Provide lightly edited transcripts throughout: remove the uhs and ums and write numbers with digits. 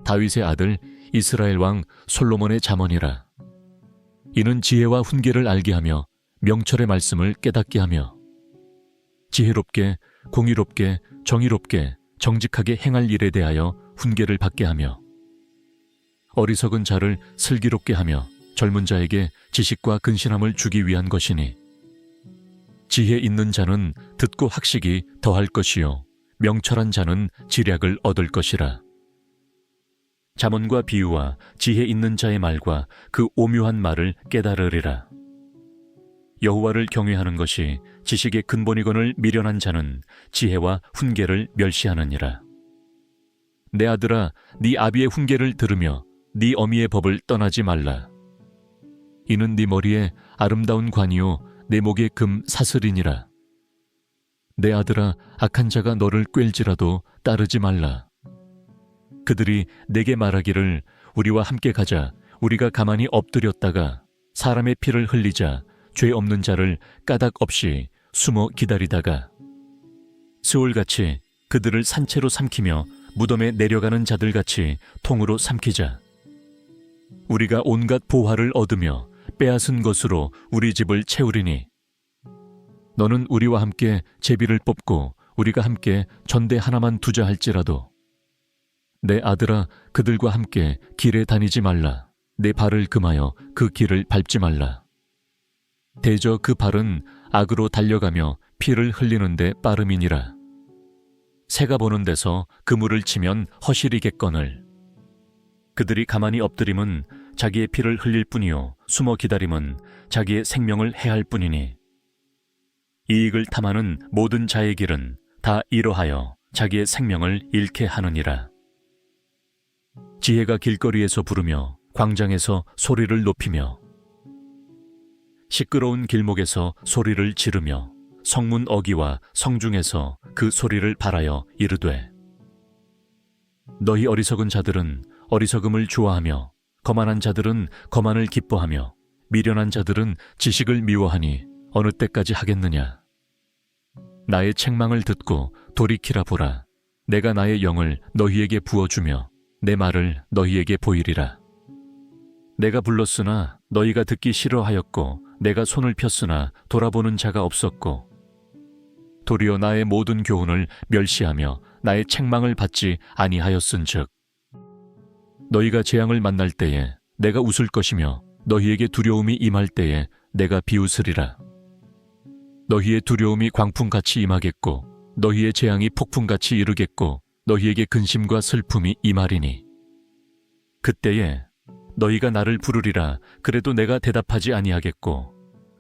다윗의 아들 이스라엘 왕 솔로몬의 잠언이라. 이는 지혜와 훈계를 알게 하며 명철의 말씀을 깨닫게 하며 지혜롭게 공의롭게 정의롭게 정직하게 행할 일에 대하여 훈계를 받게 하며 어리석은 자를 슬기롭게 하며 젊은 자에게 지식과 근신함을 주기 위한 것이니 지혜 있는 자는 듣고 학식이 더할 것이요 명철한 자는 지략을 얻을 것이라. 잠언과 비유와 지혜 있는 자의 말과 그 오묘한 말을 깨달으리라. 여호와를 경외하는 것이 지식의 근본이거늘 미련한 자는 지혜와 훈계를 멸시하느니라. 내 아들아, 네 아비의 훈계를 들으며 네 어미의 법을 떠나지 말라. 이는 네 머리에 아름다운 관이요 내 목에 금 사슬이니라. 내 아들아, 악한 자가 너를 꿰일지라도 따르지 말라. 그들이 내게 말하기를 우리와 함께 가자. 우리가 가만히 엎드렸다가 사람의 피를 흘리자. 죄 없는 자를 까닭 없이 숨어 기다리다가 스올같이 그들을 산채로 삼키며 무덤에 내려가는 자들같이 통으로 삼키자. 우리가 온갖 보화를 얻으며 빼앗은 것으로 우리 집을 채우리니 너는 우리와 함께 제비를 뽑고 우리가 함께 전대 하나만 두자 할지라도 내 아들아, 그들과 함께 길에 다니지 말라. 내 발을 금하여 그 길을 밟지 말라. 대저 그 발은 악으로 달려가며 피를 흘리는데 빠름이니라. 새가 보는 데서 그물을 치면 허실이겠거늘. 그들이 가만히 엎드림은 자기의 피를 흘릴 뿐이요 숨어 기다림은 자기의 생명을 해할 뿐이니 이익을 탐하는 모든 자의 길은 다 이러하여 자기의 생명을 잃게 하느니라. 지혜가 길거리에서 부르며 광장에서 소리를 높이며 시끄러운 길목에서 소리를 지르며 성문 어귀와 성중에서 그 소리를 발하여 이르되 너희 어리석은 자들은 어리석음을 좋아하며 거만한 자들은 거만을 기뻐하며 미련한 자들은 지식을 미워하니 어느 때까지 하겠느냐. 나의 책망을 듣고 돌이키라 보라. 내가 나의 영을 너희에게 부어주며 내 말을 너희에게 보이리라. 내가 불렀으나 너희가 듣기 싫어하였고 내가 손을 폈으나 돌아보는 자가 없었고 도리어 나의 모든 교훈을 멸시하며 나의 책망을 받지 아니하였은즉 너희가 재앙을 만날 때에 내가 웃을 것이며 너희에게 두려움이 임할 때에 내가 비웃으리라. 너희의 두려움이 광풍같이 임하겠고 너희의 재앙이 폭풍같이 이르겠고 너희에게 근심과 슬픔이 임하리니 그때에 너희가 나를 부르리라. 그래도 내가 대답하지 아니하겠고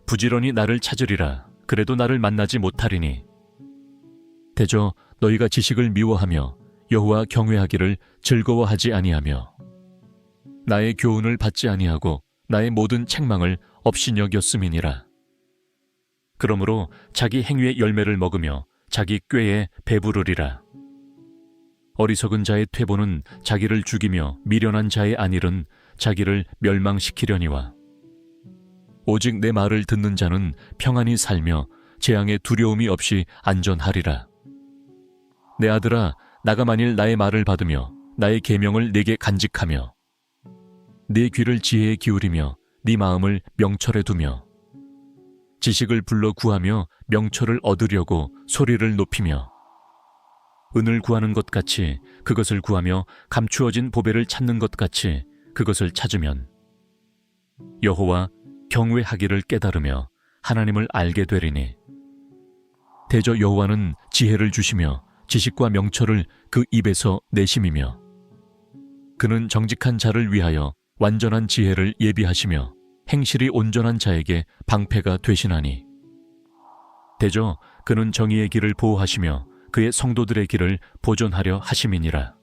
부지런히 나를 찾으리라. 그래도 나를 만나지 못하리니 대저 너희가 지식을 미워하며 여호와 경외하기를 즐거워하지 아니하며 나의 교훈을 받지 아니하고 나의 모든 책망을 업신여겼음이니라. 그러므로 자기 행위의 열매를 먹으며 자기 꾀에 배부르리라. 어리석은 자의 퇴보는 자기를 죽이며 미련한 자의 안일은 자기를 멸망시키려니와 오직 내 말을 듣는 자는 평안히 살며 재앙의 두려움이 없이 안전하리라. 내 아들아, 나가 만일 나의 말을 받으며 나의 계명을 네게 간직하며 네 귀를 지혜에 기울이며 네 마음을 명철에 두며 지식을 불러 구하며 명철을 얻으려고 소리를 높이며 은을 구하는 것 같이 그것을 구하며 감추어진 보배를 찾는 것 같이 그것을 찾으면 여호와 경외하기를 깨달으며 하나님을 알게 되리니 대저 여호와는 지혜를 주시며 지식과 명철을 그 입에서 내심이며 그는 정직한 자를 위하여 완전한 지혜를 예비하시며 행실이 온전한 자에게 방패가 되시나니 대저 그는 정의의 길을 보호하시며 그의 성도들의 길을 보존하려 하심이니라.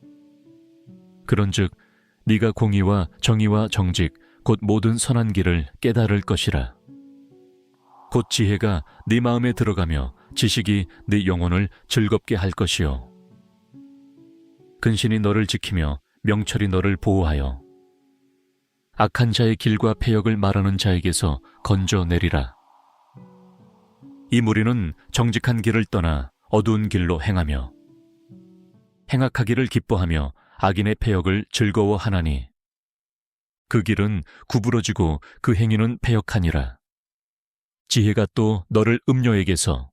그런즉 네가 공의와 정의와 정직 곧 모든 선한 길을 깨달을 것이라. 곧 지혜가 네 마음에 들어가며 지식이 네 영혼을 즐겁게 할 것이요 근신이 너를 지키며 명철이 너를 보호하여 악한 자의 길과 패역을 말하는 자에게서 건져내리라. 이 무리는 정직한 길을 떠나 어두운 길로 행하며 행악하기를 기뻐하며 악인의 패역을 즐거워하나니 그 길은 구부러지고 그 행위는 패역하니라. 지혜가 또 너를 음녀에게서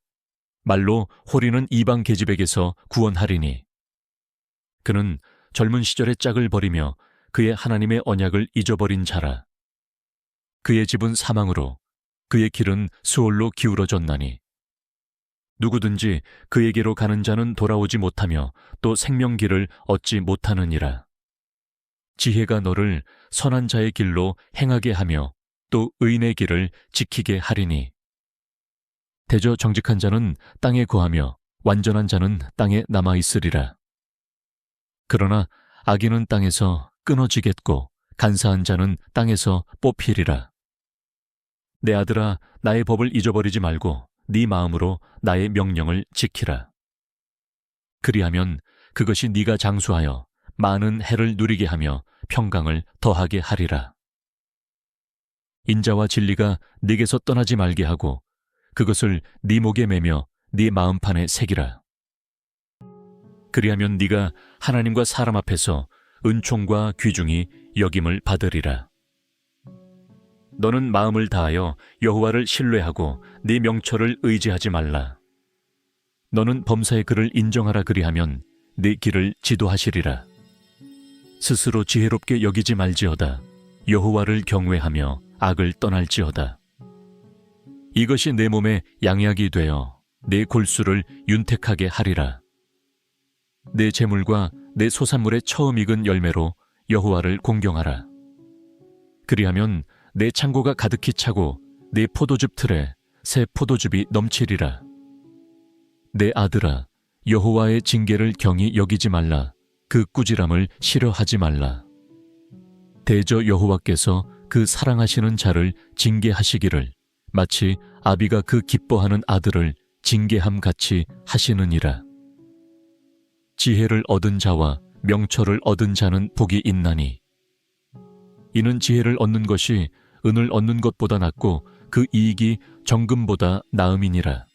말로 호리는 이방 계집에게서 구원하리니 그는 젊은 시절의 짝을 버리며 그의 하나님의 언약을 잊어버린 자라. 그의 집은 사망으로 그의 길은 수월로 기울어졌나니 누구든지 그에게로 가는 자는 돌아오지 못하며 또 생명길을 얻지 못하느니라. 지혜가 너를 선한 자의 길로 행하게 하며 또 의인의 길을 지키게 하리니 대저 정직한 자는 땅에 거하며 완전한 자는 땅에 남아 있으리라. 그러나 악인은 땅에서 끊어지겠고 간사한 자는 땅에서 뽑히리라. 내 아들아, 나의 법을 잊어버리지 말고 네 마음으로 나의 명령을 지키라. 그리하면 그것이 네가 장수하여 많은 해를 누리게 하며 평강을 더하게 하리라. 인자와 진리가 네게서 떠나지 말게 하고 그것을 네 목에 매며 네 마음판에 새기라. 그리하면 네가 하나님과 사람 앞에서 은총과 귀중히 여김을 받으리라. 너는 마음을 다하여 여호와를 신뢰하고 네 명철을 의지하지 말라. 너는 범사의 그를 인정하라. 그리하면 네 길을 지도하시리라. 스스로 지혜롭게 여기지 말지어다. 여호와를 경외하며 악을 떠날지어다. 이것이 내 몸에 양약이 되어 내 골수를 윤택하게 하리라. 내 재물과 내 소산물의 처음 익은 열매로 여호와를 공경하라. 그리하면 내 창고가 가득히 차고 내 포도즙 틀에 새 포도즙이 넘치리라. 내 아들아, 여호와의 징계를 경히 여기지 말라. 그 꾸지람을 싫어하지 말라. 대저 여호와께서 그 사랑하시는 자를 징계하시기를 마치 아비가 그 기뻐하는 아들을 징계함 같이 하시느니라. 지혜를 얻은 자와 명철을 얻은 자는 복이 있나니 이는 지혜를 얻는 것이 은을 얻는 것보다 낫고 그 이익이 정금보다 나음이니라.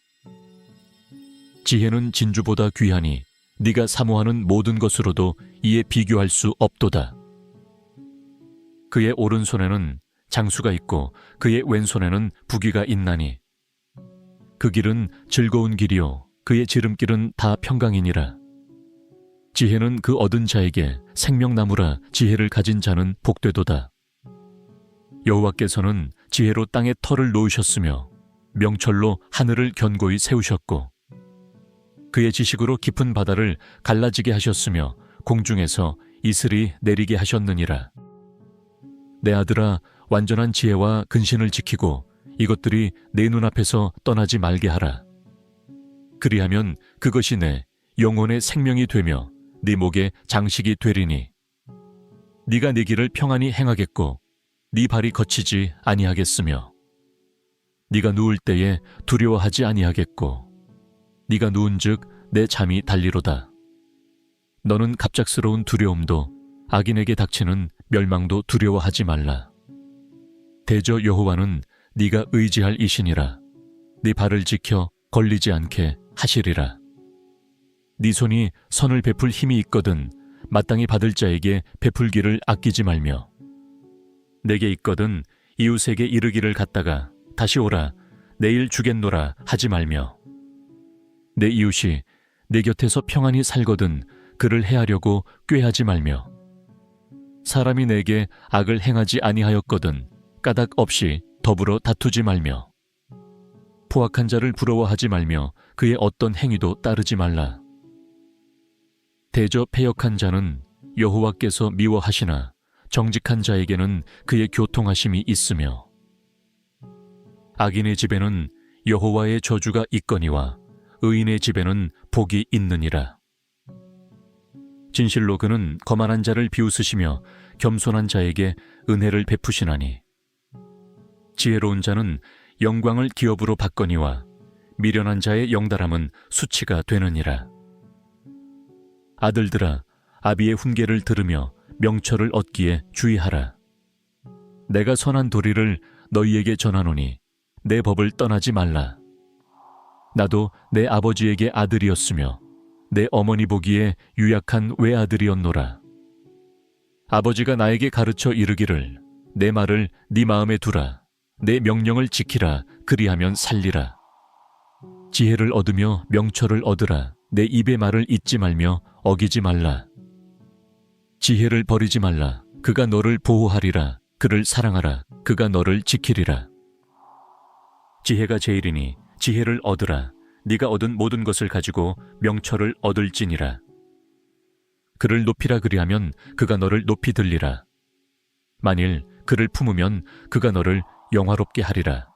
지혜는 진주보다 귀하니 네가 사모하는 모든 것으로도 이에 비교할 수 없도다. 그의 오른손에는 장수가 있고 그의 왼손에는 부귀가 있나니 그 길은 즐거운 길이요 그의 지름길은 다 평강이니라. 지혜는 그 얻은 자에게 생명나무라. 지혜를 가진 자는 복되도다. 여호와께서는 지혜로 땅에 터를 놓으셨으며 명철로 하늘을 견고히 세우셨고 그의 지식으로 깊은 바다를 갈라지게 하셨으며 공중에서 이슬이 내리게 하셨느니라. 내 아들아, 완전한 지혜와 근신을 지키고 이것들이 내 눈앞에서 떠나지 말게 하라. 그리하면 그것이 내 영혼의 생명이 되며 네 목에 장식이 되리니 네가 네 길을 평안히 행하겠고 네 발이 거치지 아니하겠으며 네가 누울 때에 두려워하지 아니하겠고 네가 누운즉 내 잠이 달리로다. 너는 갑작스러운 두려움도 악인에게 닥치는 멸망도 두려워하지 말라. 대저 여호와는 네가 의지할 이시니라. 네 발을 지켜 걸리지 않게 하시리라. 네 손이 선을 베풀 힘이 있거든 마땅히 받을 자에게 베풀기를 아끼지 말며 내게 있거든 이웃에게 이르기를 갔다가 다시 오라 내일 주겠노라 하지 말며 내 이웃이 내 곁에서 평안히 살거든 그를 해하려고 꾀하지 말며 사람이 내게 악을 행하지 아니하였거든 까닭 없이 더불어 다투지 말며 포악한 자를 부러워하지 말며 그의 어떤 행위도 따르지 말라. 대저 패역한 자는 여호와께서 미워하시나 정직한 자에게는 그의 교통하심이 있으며 악인의 집에는 여호와의 저주가 있거니와 의인의 집에는 복이 있느니라. 진실로 그는 거만한 자를 비웃으시며 겸손한 자에게 은혜를 베푸시나니 지혜로운 자는 영광을 기업으로 받거니와 미련한 자의 영달함은 수치가 되느니라. 아들들아, 아비의 훈계를 들으며 명철을 얻기에 주의하라. 내가 선한 도리를 너희에게 전하노니 내 법을 떠나지 말라. 나도 내 아버지에게 아들이었으며 내 어머니 보기에 유약한 외아들이었노라. 아버지가 나에게 가르쳐 이르기를 내 말을 네 마음에 두라. 내 명령을 지키라. 그리하면 살리라. 지혜를 얻으며 명철을 얻으라. 내 입의 말을 잊지 말며 어기지 말라. 지혜를 버리지 말라. 그가 너를 보호하리라. 그를 사랑하라. 그가 너를 지키리라. 지혜가 제일이니 지혜를 얻으라. 네가 얻은 모든 것을 가지고 명철을 얻을지니라. 그를 높이라 그리하면 그가 너를 높이 들리라. 만일 그를 품으면 그가 너를 영화롭게 하리라.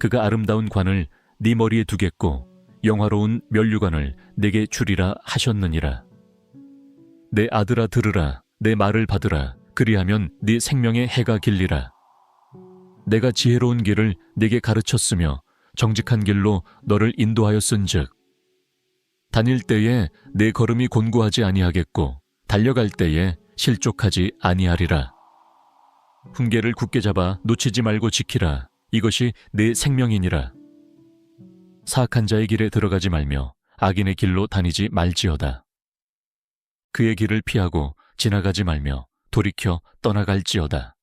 그가 아름다운 관을 네 머리에 두겠고 영화로운 면류관을 내게 주리라 하셨느니라. 내 아들아 들으라. 내 말을 받으라. 그리하면 네 생명의 해가 길리라. 내가 지혜로운 길을 네게 가르쳤으며 정직한 길로 너를 인도하였은즉 다닐 때에 내 걸음이 곤고하지 아니하겠고 달려갈 때에 실족하지 아니하리라. 훈계를 굳게 잡아 놓치지 말고 지키라. 이것이 내 생명이니라. 사악한 자의 길에 들어가지 말며 악인의 길로 다니지 말지어다. 그의 길을 피하고 지나가지 말며 돌이켜 떠나갈지어다.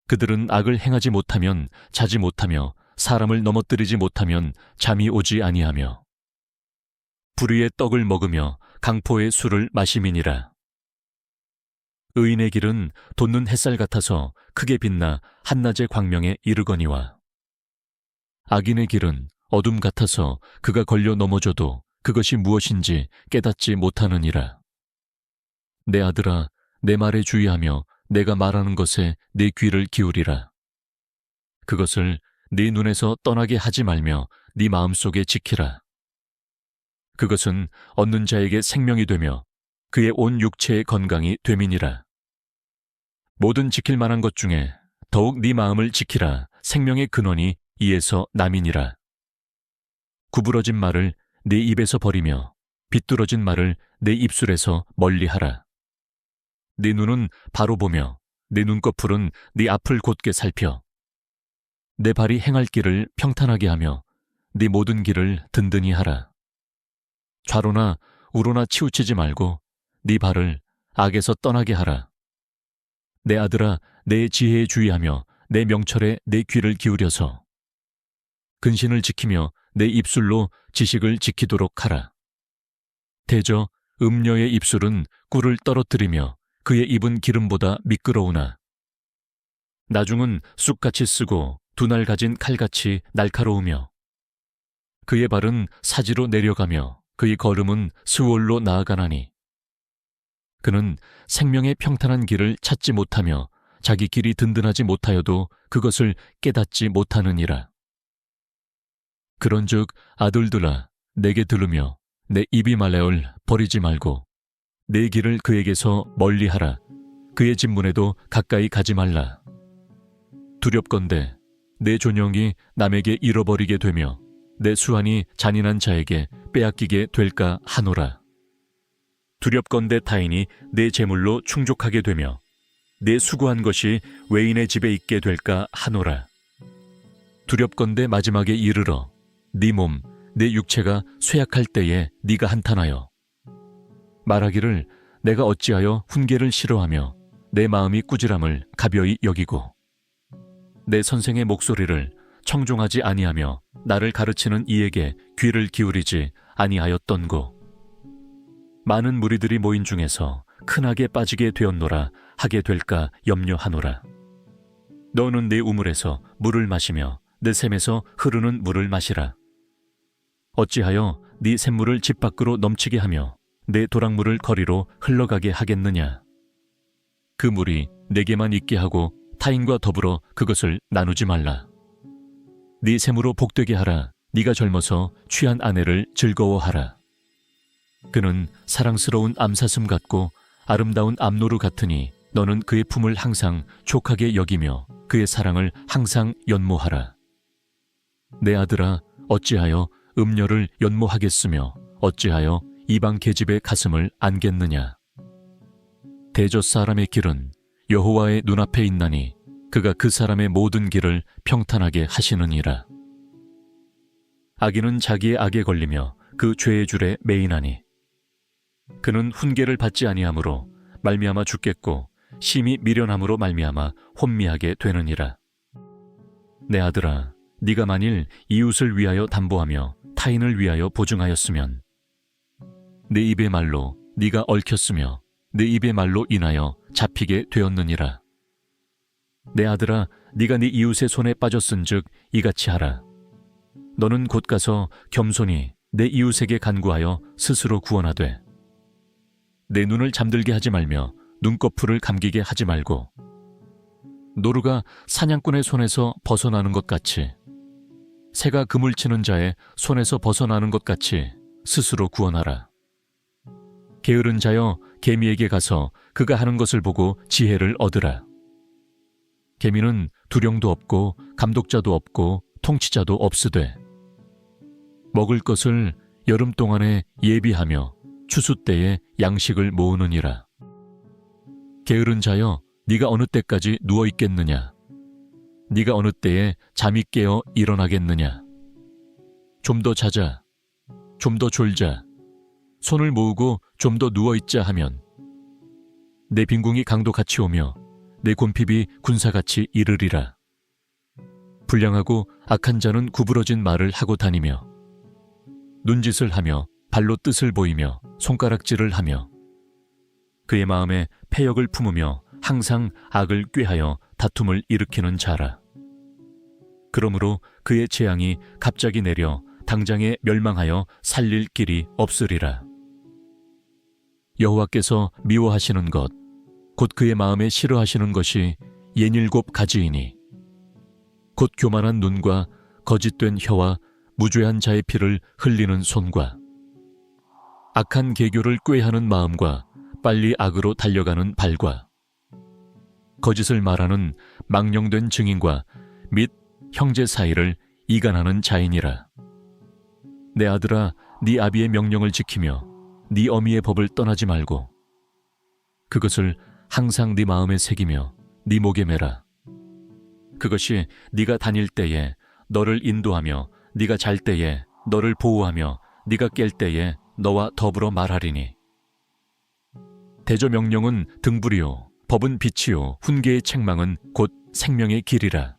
그들은 악을 행하지 못하면 자지 못하며 사람을 넘어뜨리지 못하면 잠이 오지 아니하며 불의의 떡을 먹으며 강포의 술을 마심이니라. 의인의 길은 돋는 햇살 같아서 크게 빛나 한낮의 광명에 이르거니와 악인의 길은 어둠 같아서 그가 걸려 넘어져도 그것이 무엇인지 깨닫지 못하느니라. 내 아들아, 내 말에 주의하며 내가 말하는 것에 내 귀를 기울이라. 그것을 네 눈에서 떠나게 하지 말며 네 마음속에 지키라. 그것은 얻는 자에게 생명이 되며 그의 온 육체의 건강이 됨이니라. 모든 지킬 만한 것 중에 더욱 네 마음을 지키라. 생명의 근원이 이에서 남이니라. 구부러진 말을 내 입에서 버리며 비뚤어진 말을 내 입술에서 멀리하라. 네 눈은 바로 보며 내 눈꺼풀은 네 앞을 곧게 살펴. 내 발이 행할 길을 평탄하게 하며 네 모든 길을 든든히 하라. 좌로나 우로나 치우치지 말고 네 발을 악에서 떠나게 하라. 내 아들아, 내 지혜에 주의하며 내 명철에 내 귀를 기울여서 근신을 지키며 내 입술로 지식을 지키도록 하라. 대저 음녀의 입술은 꿀을 떨어뜨리며 그의 입은 기름보다 미끄러우나 나중은 쑥같이 쓰고 두 날 가진 칼같이 날카로우며 그의 발은 사지로 내려가며 그의 걸음은 스올로 나아가나니 그는 생명의 평탄한 길을 찾지 못하며 자기 길이 든든하지 못하여도 그것을 깨닫지 못하느니라. 그런즉 아들들아 내게 들으며 내 입이 말레올 버리지 말고 내 길을 그에게서 멀리하라. 그의 집문에도 가까이 가지 말라. 두렵건대 내 존영이 남에게 잃어버리게 되며 내 수완이 잔인한 자에게 빼앗기게 될까 하노라. 두렵건대 타인이 내 재물로 충족하게 되며 내 수고한 것이 외인의 집에 있게 될까 하노라. 두렵건대 마지막에 이르러 네 몸, 내 육체가 쇠약할 때에 네가 한탄하여 말하기를 내가 어찌하여 훈계를 싫어하며 내 마음이 꾸지람을 가벼이 여기고 내 선생의 목소리를 청종하지 아니하며 나를 가르치는 이에게 귀를 기울이지 아니하였던고. 많은 무리들이 모인 중에서 큰악에 빠지게 되었노라 하게 될까 염려하노라. 너는 내 우물에서 물을 마시며 내 샘에서 흐르는 물을 마시라. 어찌하여 네 샘물을 집 밖으로 넘치게 하며 내 도랑물을 거리로 흘러가게 하겠느냐. 그 물이 내게만 있게 하고 타인과 더불어 그것을 나누지 말라. 네 샘으로 복되게 하라. 네가 젊어서 취한 아내를 즐거워하라. 그는 사랑스러운 암사슴 같고 아름다운 암노루 같으니 너는 그의 품을 항상 족하게 여기며 그의 사랑을 항상 연모하라. 내 아들아, 어찌하여 음녀를 연모하겠으며 어찌하여 이방 계집의 가슴을 안겠느냐. 대저 사람의 길은 여호와의 눈앞에 있나니 그가 그 사람의 모든 길을 평탄하게 하시느니라. 악인은 자기의 악에 걸리며 그 죄의 줄에 매이나니 그는 훈계를 받지 아니하므로 말미암아 죽겠고 심히 미련함으로 말미암아 혼미하게 되느니라. 내 아들아, 네가 만일 이웃을 위하여 담보하며 타인을 위하여 보증하였으면 내 입의 말로 네가 얽혔으며 내 입의 말로 인하여 잡히게 되었느니라. 내 아들아, 네가 네 이웃의 손에 빠졌은즉 이같이 하라. 너는 곧 가서 겸손히 내 이웃에게 간구하여 스스로 구원하되 내 눈을 잠들게 하지 말며 눈꺼풀을 감기게 하지 말고 노루가 사냥꾼의 손에서 벗어나는 것 같이 새가 그물 치는 자의 손에서 벗어나는 것 같이 스스로 구원하라. 게으른 자여, 개미에게 가서 그가 하는 것을 보고 지혜를 얻으라. 개미는 두령도 없고 감독자도 없고 통치자도 없으되 먹을 것을 여름 동안에 예비하며 추수 때에 양식을 모으느니라. 게으른 자여, 네가 어느 때까지 누워 있겠느냐? 네가 어느 때에 잠이 깨어 일어나겠느냐? 좀 더 자자, 좀 더 졸자, 손을 모으고 좀 더 누워 있자 하면 내 빈궁이 강도같이 오며 내 곤핍이 군사같이 이르리라. 불량하고 악한 자는 구부러진 말을 하고 다니며 눈짓을 하며 발로 뜻을 보이며 손가락질을 하며 그의 마음에 패역을 품으며 항상 악을 꾀하여 다툼을 일으키는 자라. 그러므로 그의 재앙이 갑자기 내려 당장에 멸망하여 살릴 길이 없으리라. 여호와께서 미워하시는 것, 곧 그의 마음에 싫어하시는 것이 67가지이니 곧 교만한 눈과 거짓된 혀와 무죄한 자의 피를 흘리는 손과 악한 계교를 꾀하는 마음과 빨리 악으로 달려가는 발과 거짓을 말하는 망령된 증인과 및 형제 사이를 이간하는 자이니라. 내 아들아, 네 아비의 명령을 지키며 네 어미의 법을 떠나지 말고 그것을 항상 네 마음에 새기며 네 목에 매라. 그것이 네가 다닐 때에 너를 인도하며 네가 잘 때에 너를 보호하며 네가 깰 때에 너와 더불어 말하리니 대저 명령은 등불이요 법은 빛이요 훈계의 책망은 곧 생명의 길이라.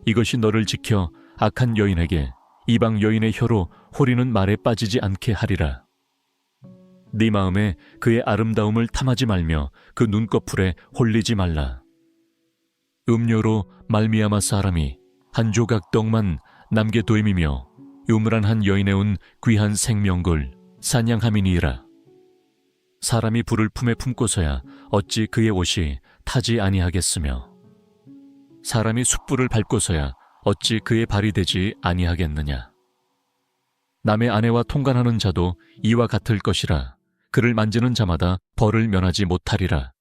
이것이 너를 지켜 악한 여인에게 이방 여인의 혀로 호리는 말에 빠지지 않게 하리라. 네 마음에 그의 아름다움을 탐하지 말며 그 눈꺼풀에 홀리지 말라. 음료로 말미암아 사람이 한 조각 떡만 남게도임이며 유물한 한 여인에 온 귀한 생명걸 사냥함이니이라. 사람이 불을 품에 품고서야 어찌 그의 옷이 타지 아니하겠으며 사람이 숯불을 밟고서야 어찌 그의 발이 되지 아니하겠느냐. 남의 아내와 통간하는 자도 이와 같을 것이라. 그를 만지는 자마다 벌을 면하지 못하리라.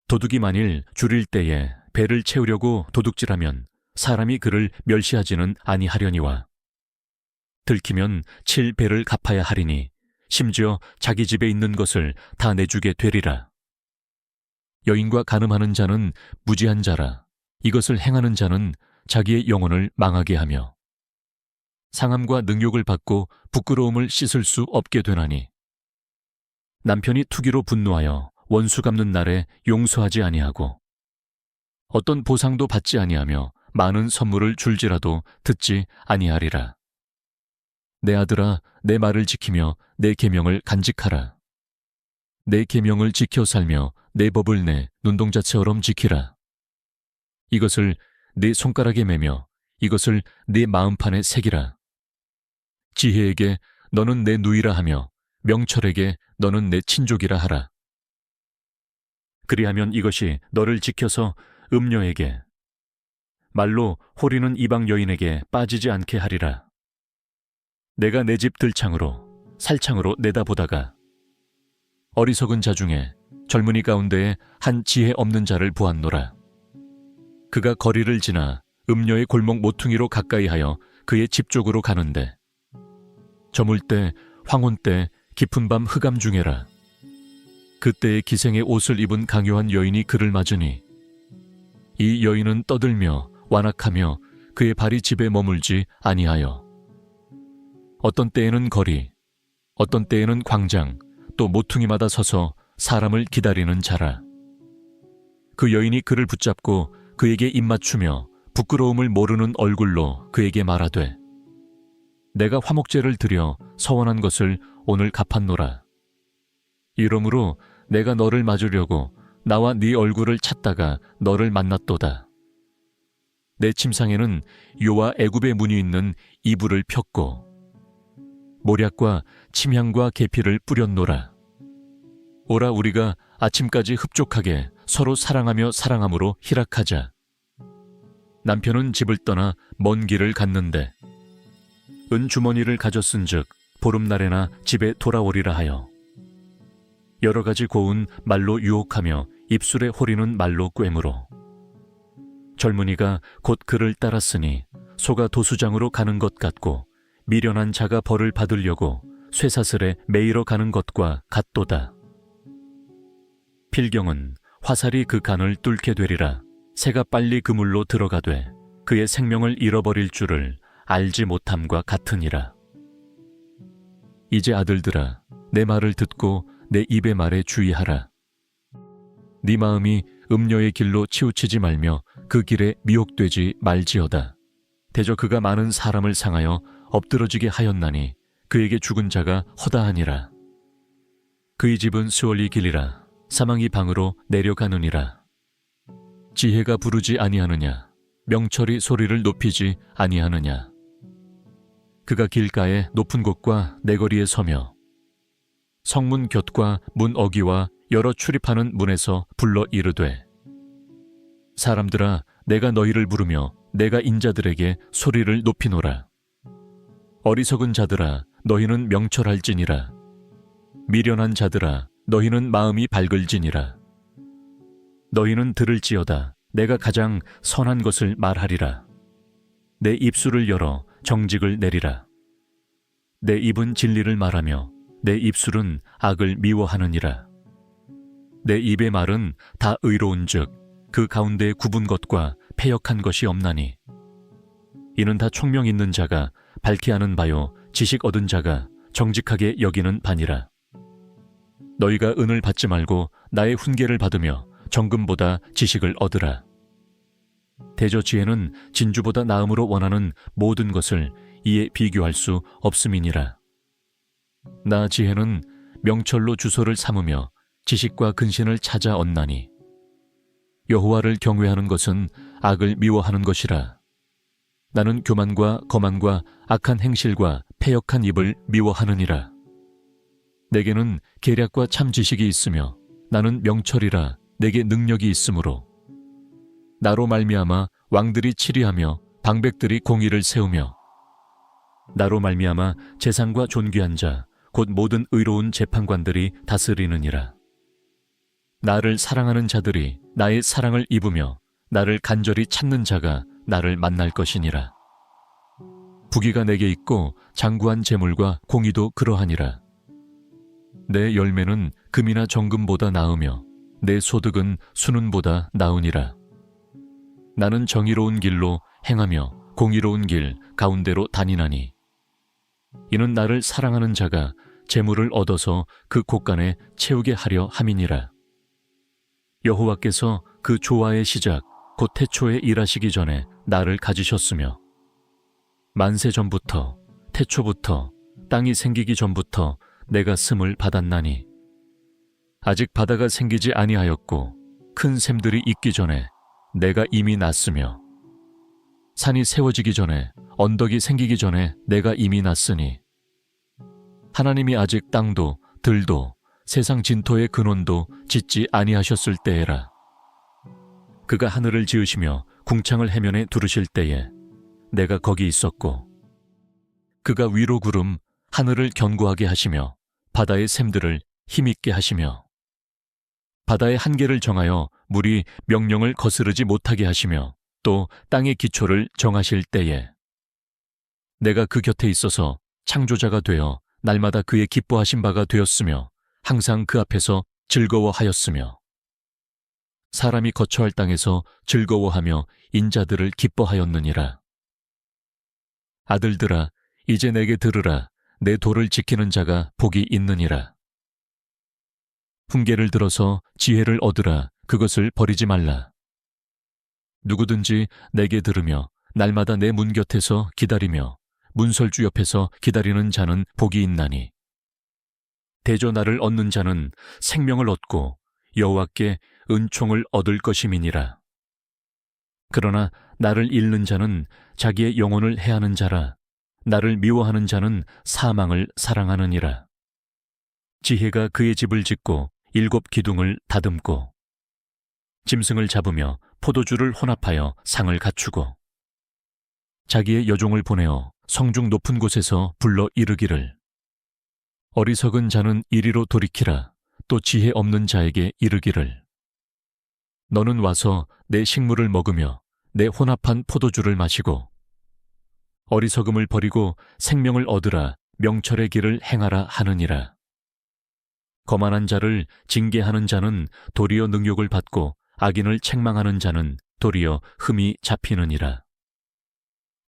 도둑이 만일 줄일 때에 배를 채우려고 도둑질하면 사람이 그를 멸시하지는 아니하려니와 들키면 7배를 갚아야 하리니 심지어 자기 집에 있는 것을 다 내주게 되리라. 여인과 간음하는 자는 무지한 자라. 이것을 행하는 자는 자기의 영혼을 망하게 하며 상함과 능욕을 받고 부끄러움을 씻을 수 없게 되나니 남편이 투기로 분노하여 원수 갚는 날에 용서하지 아니하고 어떤 보상도 받지 아니하며 많은 선물을 줄지라도 듣지 아니하리라. 내 아들아, 내 말을 지키며 내 계명을 간직하라. 내 계명을 지켜 살며 내 법을 내 눈동자처럼 지키라. 이것을 네 손가락에 매며 이것을 네 마음판에 새기라. 지혜에게 너는 내 누이라 하며 명철에게 너는 내 친족이라 하라. 그리하면 이것이 너를 지켜서 음녀에게 말로 호리는 이방 여인에게 빠지지 않게 하리라. 내가 내 집 들창으로 살창으로 내다보다가 어리석은 자 중에 젊은이 가운데에 한 지혜 없는 자를 보았노라. 그가 거리를 지나 음녀의 골목 모퉁이로 가까이 하여 그의 집 쪽으로 가는데 저물 때 황혼 때 깊은 밤 흑암 중에라. 그때의 기생의 옷을 입은 강요한 여인이 그를 맞으니 이 여인은 떠들며 완악하며 그의 발이 집에 머물지 아니하여 어떤 때에는 거리, 어떤 때에는 광장, 또 모퉁이마다 서서 사람을 기다리는 자라. 그 여인이 그를 붙잡고 그에게 입맞추며 부끄러움을 모르는 얼굴로 그에게 말하되, 내가 화목제를 드려 서원한 것을 오늘 갚았노라. 이러므로 내가 너를 맞으려고 나와 네 얼굴을 찾다가 너를 만났도다. 내 침상에는 요와 애굽의 문이 있는 이불을 폈고 모략과 침향과 계피를 뿌렸노라. 오라, 우리가 아침까지 흡족하게 서로 사랑하며 사랑함으로 희락하자. 남편은 집을 떠나 먼 길을 갔는데 은 주머니를 가졌은즉 보름날에나 집에 돌아오리라 하여 여러 가지 고운 말로 유혹하며 입술에 호리는 말로 꿰므로 젊은이가 곧 그를 따랐으니 소가 도수장으로 가는 것 같고 미련한 자가 벌을 받으려고 쇠사슬에 매이러 가는 것과 같도다. 필경은 화살이 그 간을 뚫게 되리라. 새가 빨리 그물로 들어가되 그의 생명을 잃어버릴 줄을 알지 못함과 같으니라. 이제 아들들아, 내 말을 듣고 내 입의 말에 주의하라. 네 마음이 음녀의 길로 치우치지 말며 그 길에 미혹되지 말지어다. 대저 그가 많은 사람을 상하여 엎드러지게 하였나니 그에게 죽은 자가 허다하니라. 그의 집은 수월이 길이라. 사망이 방으로 내려가느니라. 지혜가 부르지 아니하느냐? 명철이 소리를 높이지 아니하느냐? 그가 길가에 높은 곳과 내거리에 서며 성문 곁과 문 어귀와 여러 출입하는 문에서 불러 이르되, 사람들아, 내가 너희를 부르며 내가 인자들에게 소리를 높이노라. 어리석은 자들아, 너희는 명철할지니라. 미련한 자들아, 너희는 마음이 밝을지니라. 너희는 들을지어다. 내가 가장 선한 것을 말하리라. 내 입술을 열어 정직을 내리라. 내 입은 진리를 말하며 내 입술은 악을 미워하느니라. 내 입의 말은 다 의로운즉 그 가운데 굽은 것과 패역한 것이 없나니 이는 다 총명 있는 자가 밝히 아는 바요 지식 얻은 자가 정직하게 여기는 바니라. 너희가 은을 받지 말고 나의 훈계를 받으며 정금보다 지식을 얻으라. 대저 지혜는 진주보다 나음으로 원하는 모든 것을 이에 비교할 수 없음이니라. 나 지혜는 명철로 주소를 삼으며 지식과 근신을 찾아 얻나니 여호와를 경외하는 것은 악을 미워하는 것이라. 나는 교만과 거만과 악한 행실과 패역한 입을 미워하느니라. 내게는 계략과 참 지식이 있으며 나는 명철이라 내게 능력이 있으므로 나로 말미암아 왕들이 치리하며 방백들이 공의를 세우며 나로 말미암아 재상과 존귀한 자 곧 모든 의로운 재판관들이 다스리느니라. 나를 사랑하는 자들이 나의 사랑을 입으며 나를 간절히 찾는 자가 나를 만날 것이니라. 부귀가 내게 있고 장구한 재물과 공의도 그러하니라. 내 열매는 금이나 정금보다 나으며 내 소득은 순은보다 나으니라. 나는 정의로운 길로 행하며 공의로운 길 가운데로 다니나니 이는 나를 사랑하는 자가 재물을 얻어서 그 곳간에 채우게 하려 함이니라. 여호와께서 그 조화의 시작 곧 태초에 일하시기 전에 나를 가지셨으며 만세 전부터 태초부터 땅이 생기기 전부터 내가 씀을 받았나니 아직 바다가 생기지 아니하였고 큰 샘들이 있기 전에 내가 이미 났으며 산이 세워지기 전에 언덕이 생기기 전에 내가 이미 났으니 하나님이 아직 땅도 들도 세상 진토의 근원도 짓지 아니하셨을 때에라. 그가 하늘을 지으시며 궁창을 해면에 두르실 때에 내가 거기 있었고 그가 위로 구름 하늘을 견고하게 하시며 바다의 샘들을 힘있게 하시며 바다의 한계를 정하여 물이 명령을 거스르지 못하게 하시며 또 땅의 기초를 정하실 때에 내가 그 곁에 있어서 창조자가 되어 날마다 그의 기뻐하신 바가 되었으며 항상 그 앞에서 즐거워하였으며 사람이 거처할 땅에서 즐거워하며 인자들을 기뻐하였느니라. 아들들아, 이제 내게 들으라. 내 도를 지키는 자가 복이 있느니라. 훈계를 들어서 지혜를 얻으라. 그것을 버리지 말라. 누구든지 내게 들으며 날마다 내 문 곁에서 기다리며 문설주 옆에서 기다리는 자는 복이 있나니 대저 나를 얻는 자는 생명을 얻고 여호와께 은총을 얻을 것임이니라. 그러나 나를 잃는 자는 자기의 영혼을 해하는 자라. 나를 미워하는 자는 사망을 사랑하느니라. 지혜가 그의 집을 짓고 7 기둥을 다듬고 짐승을 잡으며 포도주를 혼합하여 상을 갖추고 자기의 여종을 보내어 성중 높은 곳에서 불러 이르기를 어리석은 자는 이리로 돌이키라. 또 지혜 없는 자에게 이르기를 너는 와서 내 식물을 먹으며 내 혼합한 포도주를 마시고 어리석음을 버리고 생명을 얻으라. 명철의 길을 행하라 하느니라. 거만한 자를 징계하는 자는 도리어 능욕을 받고 악인을 책망하는 자는 도리어 흠이 잡히느니라.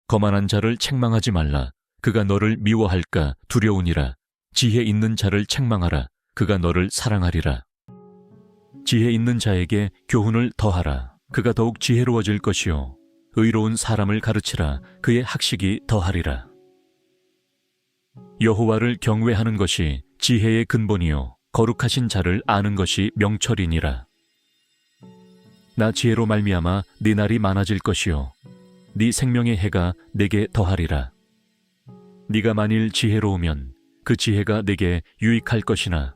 거만한 자를 책망하지 말라. 그가 너를 미워할까 두려우니라. 지혜 있는 자를 책망하라. 그가 너를 사랑하리라. 지혜 있는 자에게 교훈을 더하라. 그가 더욱 지혜로워질 것이요 의로운 사람을 가르치라. 그의 학식이 더하리라. 여호와를 경외하는 것이 지혜의 근본이요 거룩하신 자를 아는 것이 명철이니라. 나 지혜로 말미암아 네 날이 많아질 것이요 네 생명의 해가 내게 더하리라. 네가 만일 지혜로우면 그 지혜가 내게 유익할 것이나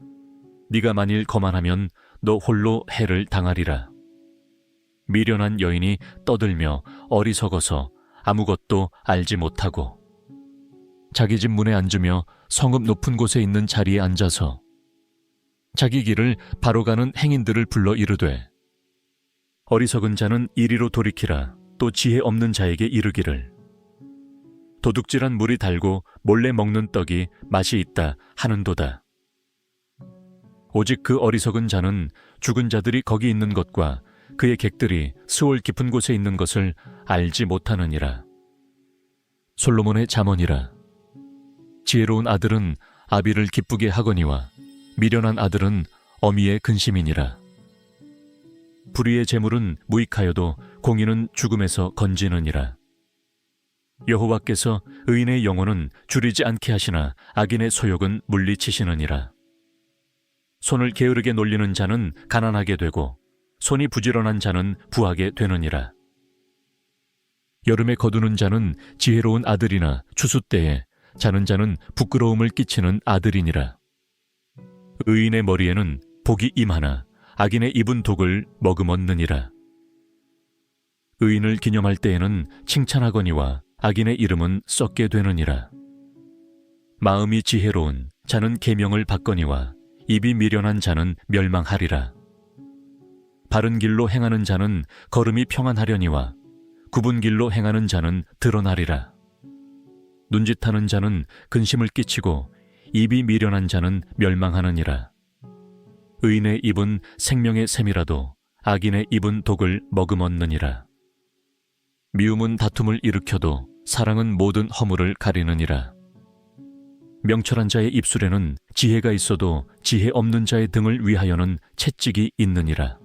네가 만일 거만하면 너 홀로 해를 당하리라. 미련한 여인이 떠들며 어리석어서 아무것도 알지 못하고 자기 집 문에 앉으며 성읍 높은 곳에 있는 자리에 앉아서 자기 길을 바로 가는 행인들을 불러 이르되 어리석은 자는 이리로 돌이키라. 또 지혜 없는 자에게 이르기를 도둑질한 물이 달고 몰래 먹는 떡이 맛이 있다 하는도다. 오직 그 어리석은 자는 죽은 자들이 거기 있는 것과 그의 객들이 스올 깊은 곳에 있는 것을 알지 못하느니라. 솔로몬의 잠언이라. 지혜로운 아들은 아비를 기쁘게 하거니와 미련한 아들은 어미의 근심이니라. 불의의 재물은 무익하여도 공의는 죽음에서 건지느니라. 여호와께서 의인의 영혼은 줄이지 않게 하시나 악인의 소욕은 물리치시느니라. 손을 게으르게 놀리는 자는 가난하게 되고 손이 부지런한 자는 부하게 되느니라. 여름에 거두는 자는 지혜로운 아들이나 추수 때에 자는 자는 부끄러움을 끼치는 아들이니라. 의인의 머리에는 복이 임하나 악인의 입은 독을 머금었느니라. 의인을 기념할 때에는 칭찬하거니와 악인의 이름은 썩게 되느니라. 마음이 지혜로운 자는 계명을 받거니와 입이 미련한 자는 멸망하리라. 바른 길로 행하는 자는 걸음이 평안하려니와 굽은 길로 행하는 자는 드러나리라. 눈짓하는 자는 근심을 끼치고 입이 미련한 자는 멸망하느니라. 의인의 입은 생명의 샘이라도 악인의 입은 독을 머금었느니라. 미움은 다툼을 일으켜도 사랑은 모든 허물을 가리느니라. 명철한 자의 입술에는 지혜가 있어도 지혜 없는 자의 등을 위하여는 채찍이 있느니라.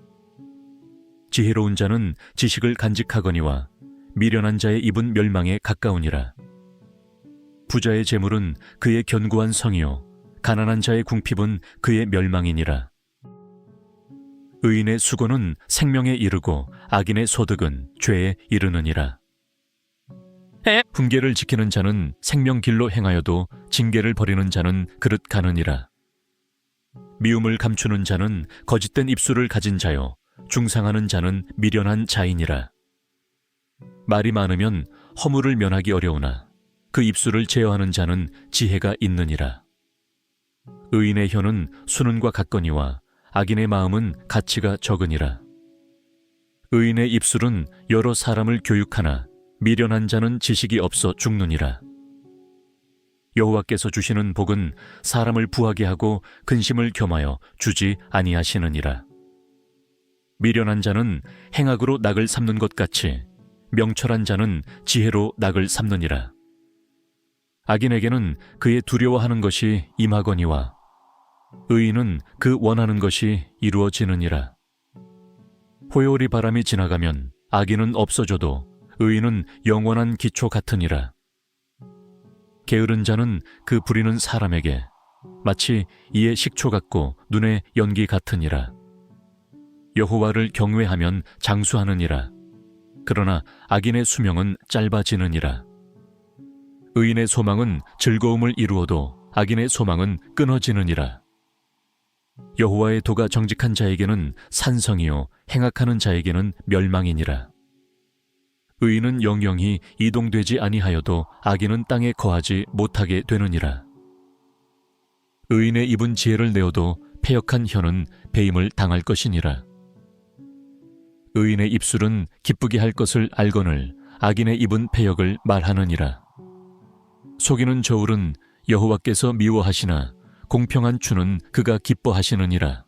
지혜로운 자는 지식을 간직하거니와 미련한 자의 입은 멸망에 가까우니라. 부자의 재물은 그의 견고한 성이요 가난한 자의 궁핍은 그의 멸망이니라. 의인의 수고는 생명에 이르고 악인의 소득은 죄에 이르느니라. 훈계를 지키는 자는 생명길로 행하여도 징계를 버리는 자는 그릇 가느니라. 미움을 감추는 자는 거짓된 입술을 가진 자요 중상하는 자는 미련한 자이니라. 말이 많으면 허물을 면하기 어려우나 그 입술을 제어하는 자는 지혜가 있느니라. 의인의 혀는 수는과 같거니와 악인의 마음은 가치가 적으니라. 의인의 입술은 여러 사람을 교육하나 미련한 자는 지식이 없어 죽느니라. 여호와께서 주시는 복은 사람을 부하게 하고 근심을 겸하여 주지 아니하시느니라. 미련한 자는 행악으로 낙을 삼는 것 같이 명철한 자는 지혜로 낙을 삼느니라. 악인에게는 그의 두려워하는 것이 임하거니와 의인은 그 원하는 것이 이루어지느니라. 호요리 바람이 지나가면 악인은 없어져도 의인은 영원한 기초 같으니라. 게으른 자는 그 부리는 사람에게 마치 이에 식초 같고 눈에 연기 같으니라. 여호와를 경외하면 장수하느니라. 그러나 악인의 수명은 짧아지느니라. 의인의 소망은 즐거움을 이루어도 악인의 소망은 끊어지느니라. 여호와의 도가 정직한 자에게는 산성이요 행악하는 자에게는 멸망이니라. 의인은 영영히 이동되지 아니하여도 악인은 땅에 거하지 못하게 되느니라. 의인의 입은 지혜를 내어도 패역한 혀는 배임을 당할 것이니라. 의인의 입술은 기쁘게 할 것을 알거늘 악인의 입은 패역을 말하느니라. 속이는 저울은 여호와께서 미워하시나 공평한 추는 그가 기뻐하시느니라.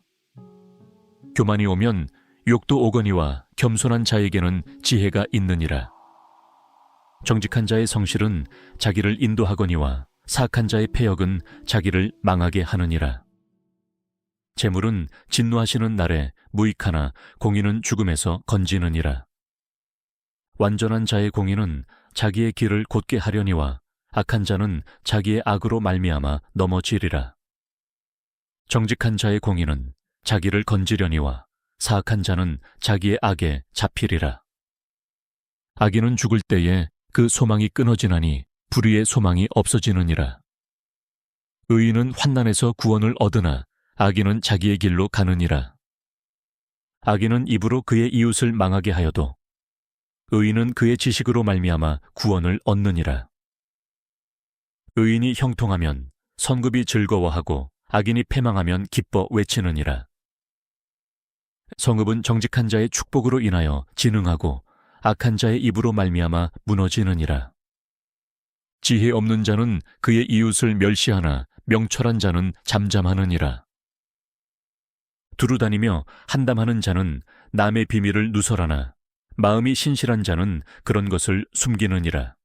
교만이 오면 욕도 오거니와 겸손한 자에게는 지혜가 있느니라. 정직한 자의 성실은 자기를 인도하거니와 사악한 자의 패역은 자기를 망하게 하느니라. 재물은 진노하시는 날에 무익하나 공의는 죽음에서 건지느니라. 완전한 자의 공의는 자기의 길을 곧게 하려니와 악한 자는 자기의 악으로 말미암아 넘어지리라. 정직한 자의 공의는 자기를 건지려니와 사악한 자는 자기의 악에 잡히리라. 악인은 죽을 때에 그 소망이 끊어지나니 불의의 소망이 없어지느니라. 의인은 환난에서 구원을 얻으나 악인은 자기의 길로 가느니라. 악인은 입으로 그의 이웃을 망하게 하여도 의인은 그의 지식으로 말미암아 구원을 얻느니라. 의인이 형통하면 선급이 즐거워하고 악인이 패망하면 기뻐 외치느니라. 성읍은 정직한 자의 축복으로 인하여 진흥하고 악한 자의 입으로 말미암아 무너지느니라. 지혜 없는 자는 그의 이웃을 멸시하나 명철한 자는 잠잠하느니라. 두루다니며 한담하는 자는 남의 비밀을 누설하나 마음이 신실한 자는 그런 것을 숨기느니라.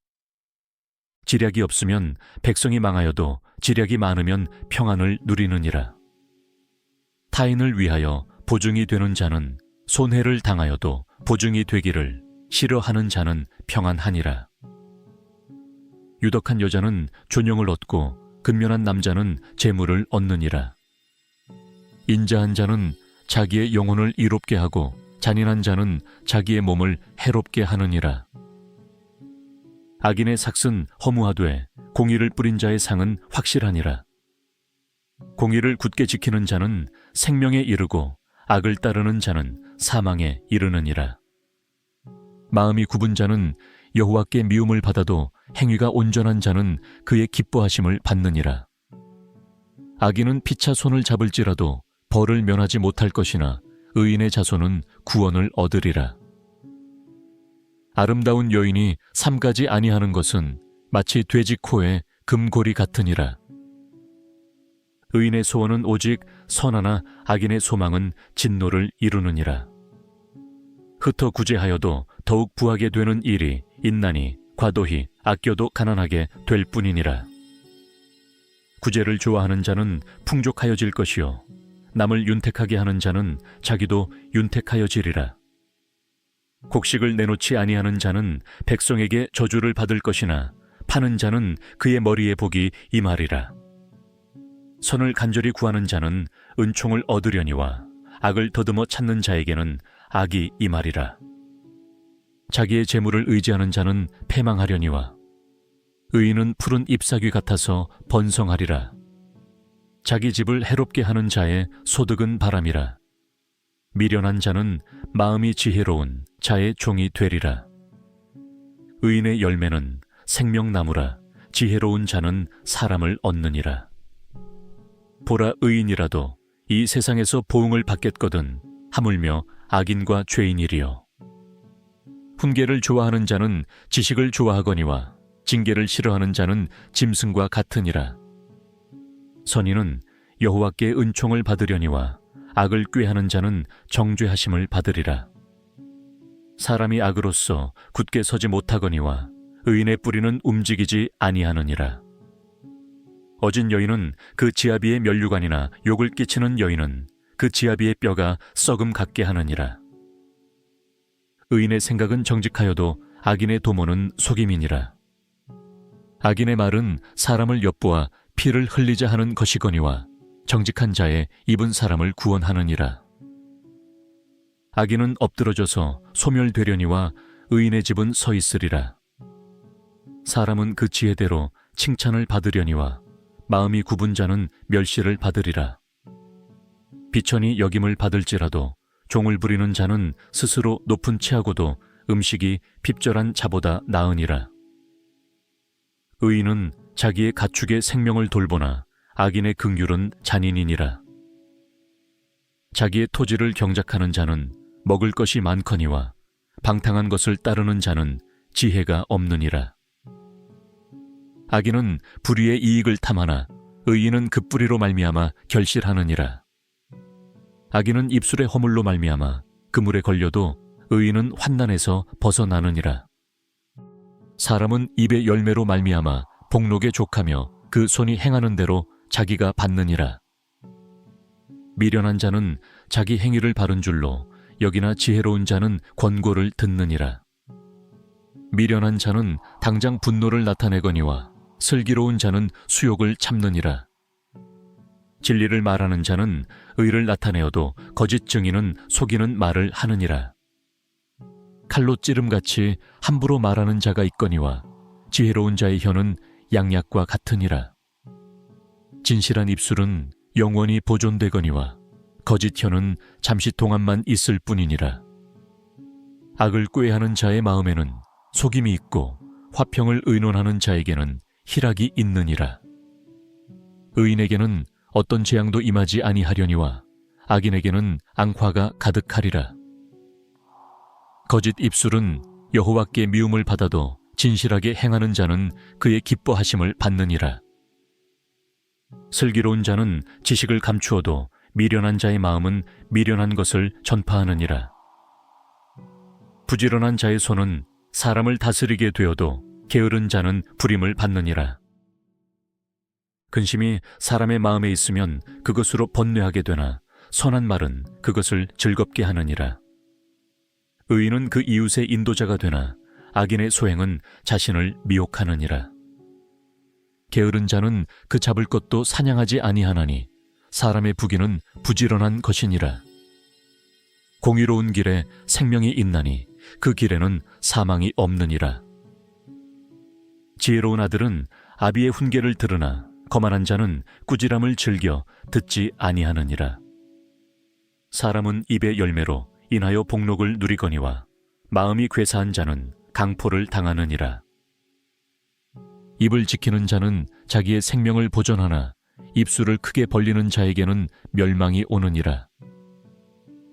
지략이 없으면 백성이 망하여도 지략이 많으면 평안을 누리느니라. 타인을 위하여 보증이 되는 자는 손해를 당하여도 보증이 되기를 싫어하는 자는 평안하니라. 유덕한 여자는 존영을 얻고 근면한 남자는 재물을 얻느니라. 인자한 자는 자기의 영혼을 이롭게 하고 잔인한 자는 자기의 몸을 해롭게 하느니라. 악인의 삭은 허무하되 공의를 뿌린 자의 상은 확실하니라. 공의를 굳게 지키는 자는 생명에 이르고 악을 따르는 자는 사망에 이르느니라. 마음이 굽은 자는 여호와께 미움을 받아도 행위가 온전한 자는 그의 기뻐하심을 받느니라. 악인은 피차 손을 잡을지라도 벌을 면하지 못할 것이나 의인의 자손은 구원을 얻으리라. 아름다운 여인이 삼가지 아니하는 것은 마치 돼지 코에 금고리 같으니라. 의인의 소원은 오직 선하나 악인의 소망은 진노를 이루느니라. 흩어 구제하여도 더욱 부하게 되는 일이 있나니 과도히 아껴도 가난하게 될 뿐이니라. 구제를 좋아하는 자는 풍족하여질 것이요 남을 윤택하게 하는 자는 자기도 윤택하여지리라. 곡식을 내놓지 아니하는 자는 백성에게 저주를 받을 것이나 파는 자는 그의 머리에 복이 임하리라. 선을 간절히 구하는 자는 은총을 얻으려니와 악을 더듬어 찾는 자에게는 악이 임하리라. 자기의 재물을 의지하는 자는 패망하려니와 의인은 푸른 잎사귀 같아서 번성하리라. 자기 집을 해롭게 하는 자의 소득은 바람이라. 미련한 자는 마음이 지혜로운 자의 종이 되리라. 의인의 열매는 생명나무라. 지혜로운 자는 사람을 얻느니라. 보라, 의인이라도 이 세상에서 보응을 받겠거든 하물며 악인과 죄인이리요. 훈계를 좋아하는 자는 지식을 좋아하거니와 징계를 싫어하는 자는 짐승과 같으니라. 선인은 여호와께 은총을 받으려니와 악을 꾀하는 자는 정죄하심을 받으리라. 사람이 악으로서 굳게 서지 못하거니와 의인의 뿌리는 움직이지 아니하느니라. 어진 여인은 그 지아비의 면류관이나 욕을 끼치는 여인은 그 지아비의 뼈가 썩음 같게 하느니라. 의인의 생각은 정직하여도 악인의 도모는 속임이니라. 악인의 말은 사람을 엿보아 피를 흘리자 하는 것이거니와 정직한 자의 입은 사람을 구원하느니라. 악인은 엎드러져서 소멸되려니와 의인의 집은 서 있으리라. 사람은 그 지혜대로 칭찬을 받으려니와 마음이 굽은 자는 멸시를 받으리라. 비천이 여김을 받을지라도 종을 부리는 자는 스스로 높은 채하고도 음식이 핍절한 자보다 나으니라. 의인은 자기의 가축의 생명을 돌보나 악인의 긍휼은 잔인이니라. 자기의 토지를 경작하는 자는 먹을 것이 많거니와 방탕한 것을 따르는 자는 지혜가 없느니라. 악인은 불의의 이익을 탐하나 의인은 그 뿌리로 말미암아 결실하느니라. 악인은 입술의 허물로 말미암아 그물에 걸려도 의인은 환난에서 벗어나느니라. 사람은 입의 열매로 말미암아 복록에 족하며 그 손이 행하는 대로 자기가 받느니라. 미련한 자는 자기 행위를 바른 줄로 여기나 지혜로운 자는 권고를 듣느니라. 미련한 자는 당장 분노를 나타내거니와 슬기로운 자는 수욕을 참느니라. 진리를 말하는 자는 의를 나타내어도 거짓 증인은 속이는 말을 하느니라. 칼로 찌름같이 함부로 말하는 자가 있거니와 지혜로운 자의 혀는 양약과 같으니라. 진실한 입술은 영원히 보존되거니와 거짓 혀는 잠시 동안만 있을 뿐이니라. 악을 꾀하는 자의 마음에는 속임이 있고 화평을 의논하는 자에게는 희락이 있느니라. 의인에게는 어떤 재앙도 임하지 아니하려니와 악인에게는 앙화가 가득하리라. 거짓 입술은 여호와께 미움을 받아도 진실하게 행하는 자는 그의 기뻐하심을 받느니라. 슬기로운 자는 지식을 감추어도 미련한 자의 마음은 미련한 것을 전파하느니라. 부지런한 자의 손은 사람을 다스리게 되어도 게으른 자는 불임을 받느니라. 근심이 사람의 마음에 있으면 그것으로 번뇌하게 되나 선한 말은 그것을 즐겁게 하느니라. 의인은 그 이웃의 인도자가 되나 악인의 소행은 자신을 미혹하느니라. 게으른 자는 그 잡을 것도 사냥하지 아니하나니 사람의 부귀는 부지런한 것이니라. 공의로운 길에 생명이 있나니 그 길에는 사망이 없느니라. 지혜로운 아들은 아비의 훈계를 들으나 거만한 자는 꾸지람을 즐겨 듣지 아니하느니라. 사람은 입의 열매로 인하여 복록을 누리거니와 마음이 괴사한 자는 강포를 당하느니라. 입을 지키는 자는 자기의 생명을 보존하나 입술을 크게 벌리는 자에게는 멸망이 오느니라.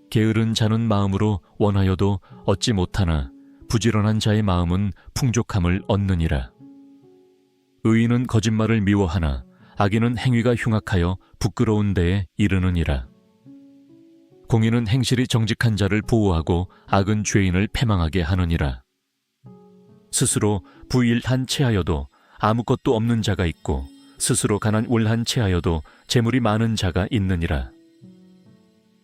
게으른 자는 마음으로 원하여도 얻지 못하나 부지런한 자의 마음은 풍족함을 얻느니라. 의인은 거짓말을 미워하나 악인은 행위가 흉악하여 부끄러운 데에 이르느니라. 공의는 행실이 정직한 자를 보호하고 악은 죄인을 패망하게 하느니라. 스스로 부일한 체하여도 아무것도 없는 자가 있고 스스로 가난울한 체하여도 재물이 많은 자가 있느니라.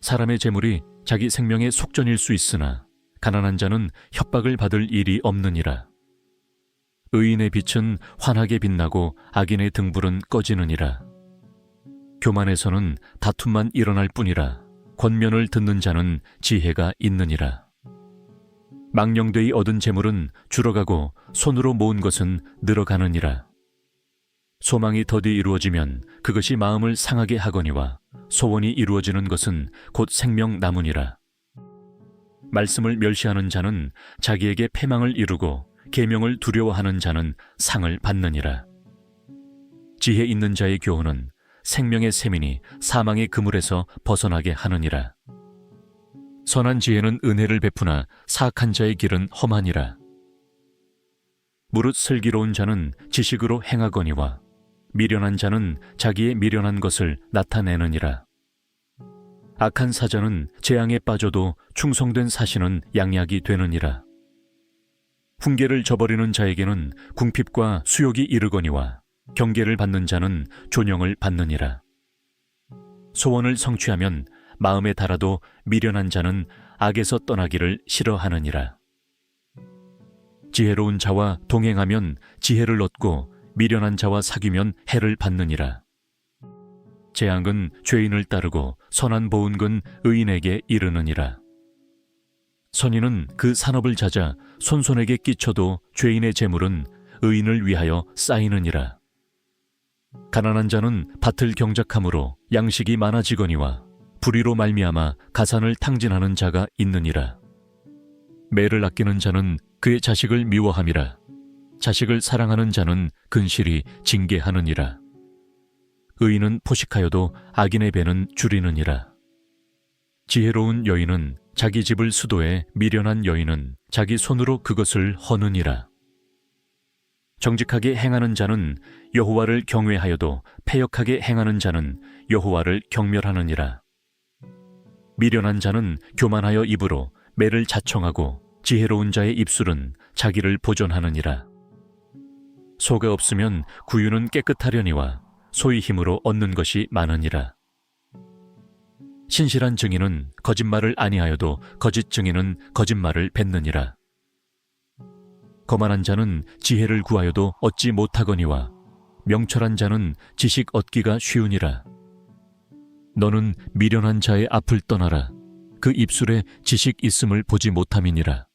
사람의 재물이 자기 생명의 속전일 수 있으나 가난한 자는 협박을 받을 일이 없느니라. 의인의 빛은 환하게 빛나고 악인의 등불은 꺼지느니라. 교만에서는 다툼만 일어날 뿐이라 권면을 듣는 자는 지혜가 있느니라. 망령되이 얻은 재물은 줄어가고 손으로 모은 것은 늘어가느니라. 소망이 더디 이루어지면 그것이 마음을 상하게 하거니와 소원이 이루어지는 것은 곧 생명 나무니라. 말씀을 멸시하는 자는 자기에게 패망을 이루고 계명을 두려워하는 자는 상을 받느니라. 지혜 있는 자의 교훈은 생명의 샘이니 사망의 그물에서 벗어나게 하느니라. 선한 지혜는 은혜를 베푸나 사악한 자의 길은 험하니라. 무릇 슬기로운 자는 지식으로 행하거니와 미련한 자는 자기의 미련한 것을 나타내느니라. 악한 사자는 재앙에 빠져도 충성된 사신은 양약이 되느니라. 훈계를 저버리는 자에게는 궁핍과 수욕이 이르거니와 경계를 받는 자는 존영을 받느니라. 소원을 성취하면 마음에 달아도 미련한 자는 악에서 떠나기를 싫어하느니라. 지혜로운 자와 동행하면 지혜를 얻고 미련한 자와 사귀면 해를 받느니라. 재앙은 죄인을 따르고 선한 보응은 의인에게 이르느니라. 선인은 그 산업을 찾아 손손에게 끼쳐도 죄인의 재물은 의인을 위하여 쌓이느니라. 가난한 자는 밭을 경작함으로 양식이 많아지거니와 불의로 말미암아 가산을 탕진하는 자가 있느니라. 매를 아끼는 자는 그의 자식을 미워함이라. 자식을 사랑하는 자는 근실히 징계하느니라. 의인은 포식하여도 악인의 배는 줄이느니라. 지혜로운 여인은 자기 집을 수도해 미련한 여인은 자기 손으로 그것을 허느니라. 정직하게 행하는 자는 여호와를 경외하여도 패역하게 행하는 자는 여호와를 경멸하느니라. 미련한 자는 교만하여 입으로 매를 자청하고 지혜로운 자의 입술은 자기를 보존하느니라. 소가 없으면 구유는 깨끗하려니와 소의 힘으로 얻는 것이 많으니라. 신실한 증인은 거짓말을 아니하여도 거짓 증인은 거짓말을 뱉느니라. 거만한 자는 지혜를 구하여도 얻지 못하거니와 명철한 자는 지식 얻기가 쉬우니라. 너는 미련한 자의 앞을 떠나라. 그 입술에 지식 있음을 보지 못함이니라.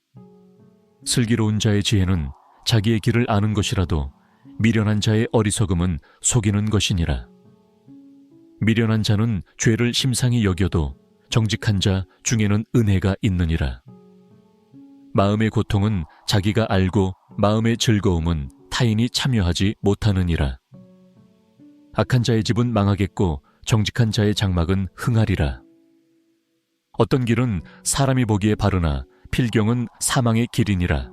슬기로운 자의 지혜는 자기의 길을 아는 것이라도 미련한 자의 어리석음은 속이는 것이니라. 미련한 자는 죄를 심상히 여겨도 정직한 자 중에는 은혜가 있느니라. 마음의 고통은 자기가 알고 마음의 즐거움은 타인이 참여하지 못하느니라. 악한 자의 집은 망하겠고 정직한 자의 장막은 흥하리라. 어떤 길은 사람이 보기에 바르나 필경은 사망의 길이니라.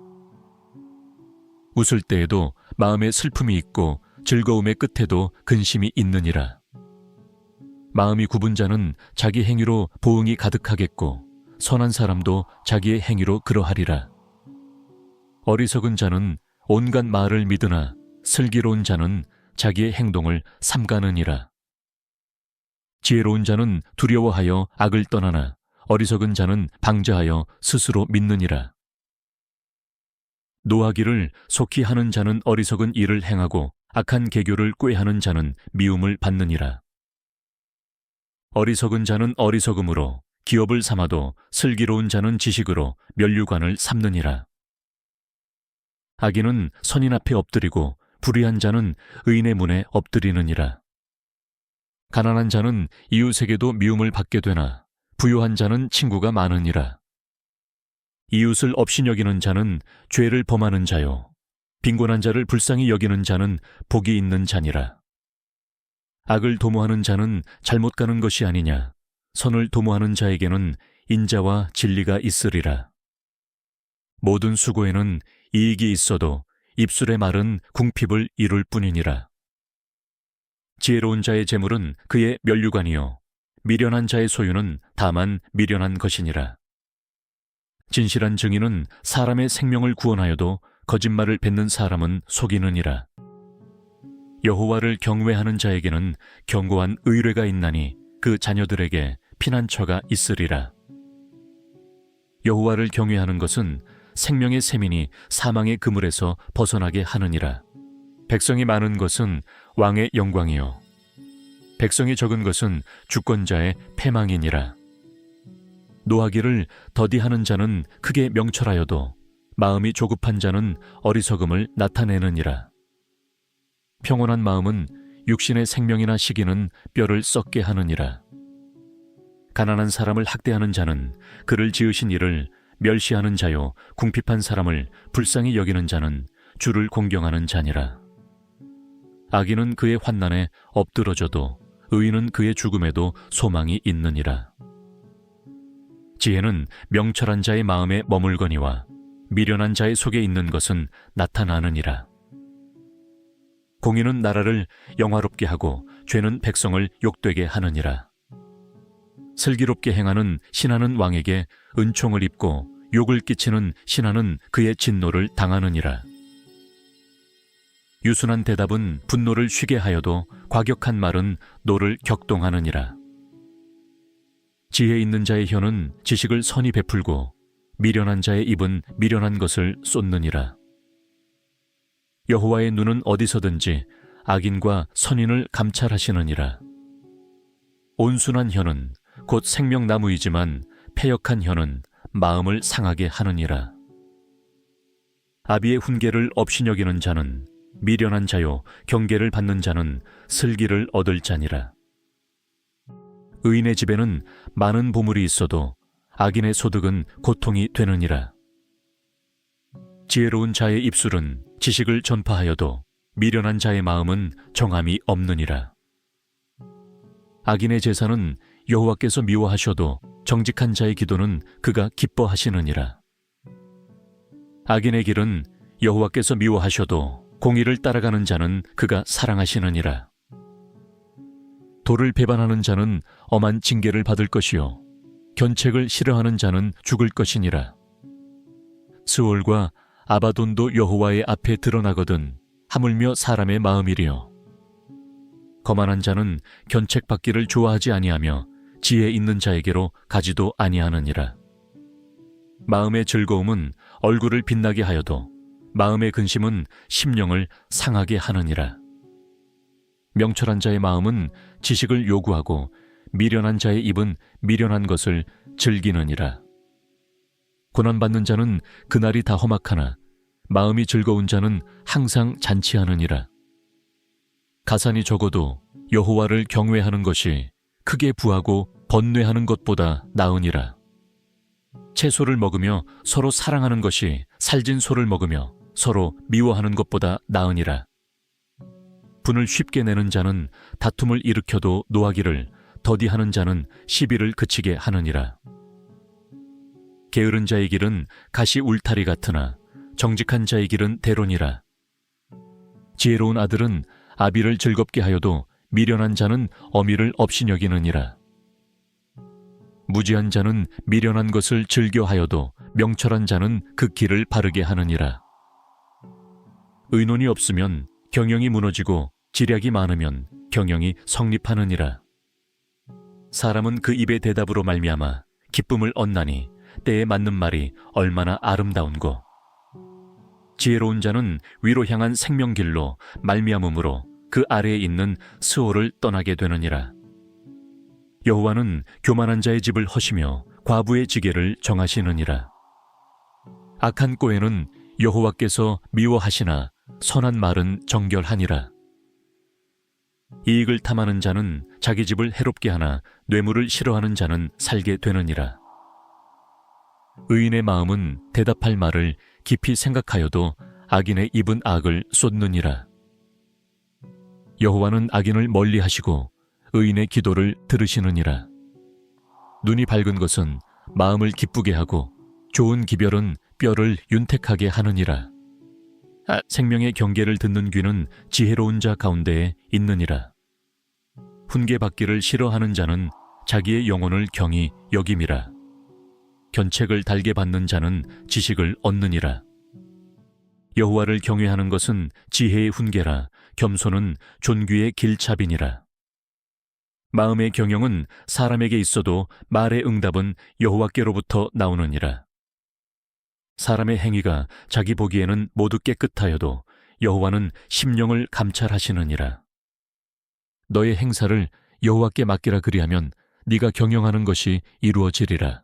웃을 때에도 마음에 슬픔이 있고 즐거움의 끝에도 근심이 있느니라. 마음이 굽은 자는 자기 행위로 보응이 가득하겠고 선한 사람도 자기의 행위로 그러하리라. 어리석은 자는 온갖 말을 믿으나 슬기로운 자는 자기의 행동을 삼가느니라. 지혜로운 자는 두려워하여 악을 떠나나 어리석은 자는 방자하여 스스로 믿느니라. 노하기를 속히 하는 자는 어리석은 일을 행하고 악한 계교를 꾀하는 자는 미움을 받느니라. 어리석은 자는 어리석음으로 기업을 삼아도 슬기로운 자는 지식으로 면류관을 삼느니라. 악인은 선인 앞에 엎드리고 불의한 자는 의인의 문에 엎드리느니라. 가난한 자는 이웃에게도 미움을 받게 되나 부유한 자는 친구가 많으니라. 이웃을 업신여기는 자는 죄를 범하는 자요 빈곤한 자를 불쌍히 여기는 자는 복이 있는 자니라. 악을 도모하는 자는 잘못 가는 것이 아니냐 선을 도모하는 자에게는 인자와 진리가 있으리라. 모든 수고에는 이익이 있어도 입술의 말은 궁핍을 이룰 뿐이니라. 지혜로운 자의 재물은 그의 면류관이요 미련한 자의 소유는 다만 미련한 것이니라. 진실한 증인은 사람의 생명을 구원하여도 거짓말을 뱉는 사람은 속이느니라. 여호와를 경외하는 자에게는 견고한 의뢰가 있나니 그 자녀들에게 피난처가 있으리라. 여호와를 경외하는 것은 생명의 샘이니 사망의 그물에서 벗어나게 하느니라. 백성이 많은 것은 왕의 영광이요 백성이 적은 것은 주권자의 패망이니라. 노하기를 더디하는 자는 크게 명철하여도 마음이 조급한 자는 어리석음을 나타내느니라. 평온한 마음은 육신의 생명이나 시기는 뼈를 썩게 하느니라. 가난한 사람을 학대하는 자는 그를 지으신 이를 멸시하는 자요 궁핍한 사람을 불쌍히 여기는 자는 주를 공경하는 자니라. 악인은 그의 환난에 엎드러져도 의인은 그의 죽음에도 소망이 있느니라. 지혜는 명철한 자의 마음에 머물거니와 미련한 자의 속에 있는 것은 나타나느니라. 공의는 나라를 영화롭게 하고 죄는 백성을 욕되게 하느니라. 슬기롭게 행하는 신하는 왕에게 은총을 입고 욕을 끼치는 신하는 그의 진노를 당하느니라. 유순한 대답은 분노를 쉬게 하여도 과격한 말은 노를 격동하느니라. 지혜 있는 자의 혀는 지식을 선히 베풀고 미련한 자의 입은 미련한 것을 쏟느니라. 여호와의 눈은 어디서든지 악인과 선인을 감찰하시느니라. 온순한 혀는 곧 생명나무이지만 패역한 혀는 마음을 상하게 하느니라. 아비의 훈계를 업신여기는 자는 미련한 자요 경계를 받는 자는 슬기를 얻을 자니라. 의인의 집에는 많은 보물이 있어도 악인의 소득은 고통이 되느니라. 지혜로운 자의 입술은 지식을 전파하여도 미련한 자의 마음은 정함이 없느니라. 악인의 제사는 여호와께서 미워하셔도 정직한 자의 기도는 그가 기뻐하시느니라. 악인의 길은 여호와께서 미워하셔도 공의를 따라가는 자는 그가 사랑하시느니라. 도를 배반하는 자는 엄한 징계를 받을 것이요 견책을 싫어하는 자는 죽을 것이니라. 스올과 아바돈도 여호와의 앞에 드러나거든 하물며 사람의 마음이리요. 거만한 자는 견책받기를 좋아하지 아니하며 지혜 있는 자에게로 가지도 아니하느니라. 마음의 즐거움은 얼굴을 빛나게 하여도 마음의 근심은 심령을 상하게 하느니라. 명철한 자의 마음은 지식을 요구하고 미련한 자의 입은 미련한 것을 즐기느니라. 고난받는 자는 그날이 다 험악하나 마음이 즐거운 자는 항상 잔치하느니라. 가산이 적어도 여호와를 경외하는 것이 크게 부하고 번뇌하는 것보다 나으니라. 채소를 먹으며 서로 사랑하는 것이 살진 소를 먹으며 서로 미워하는 것보다 나으니라. 분을 쉽게 내는 자는 다툼을 일으켜도 노하기를, 더디하는 자는 시비를 그치게 하느니라. 게으른 자의 길은 가시 울타리 같으나 정직한 자의 길은 대론이라. 지혜로운 아들은 아비를 즐겁게 하여도 미련한 자는 어미를 업신여기느니라. 무지한 자는 미련한 것을 즐겨하여도 명철한 자는 그 길을 바르게 하느니라. 의논이 없으면 경영이 무너지고 지략이 많으면 경영이 성립하느니라. 사람은 그 입의 대답으로 말미암아 기쁨을 얻나니 때에 맞는 말이 얼마나 아름다운고. 지혜로운 자는 위로 향한 생명길로 말미암음으로 그 아래에 있는 스올을 떠나게 되느니라. 여호와는 교만한 자의 집을 허시며 과부의 지계를 정하시느니라. 악한 꾀에는 여호와께서 미워하시나 선한 말은 정결하니라. 이익을 탐하는 자는 자기 집을 해롭게 하나 뇌물을 싫어하는 자는 살게 되느니라. 의인의 마음은 대답할 말을 깊이 생각하여도 악인의 입은 악을 쏟느니라. 여호와는 악인을 멀리하시고 의인의 기도를 들으시느니라. 눈이 밝은 것은 마음을 기쁘게 하고 좋은 기별은 뼈를 윤택하게 하느니라. 생명의 경계를 듣는 귀는 지혜로운 자 가운데에 있느니라. 훈계받기를 싫어하는 자는 자기의 영혼을 경히 여김이라. 견책을 달게 받는 자는 지식을 얻느니라. 여호와를 경외하는 것은 지혜의 훈계라. 겸손은 존귀의 길잡이니라. 마음의 경영은 사람에게 있어도 말의 응답은 여호와께로부터 나오느니라. 사람의 행위가 자기 보기에는 모두 깨끗하여도 여호와는 심령을 감찰하시느니라. 너의 행사를 여호와께 맡기라 그리하면 네가 경영하는 것이 이루어지리라.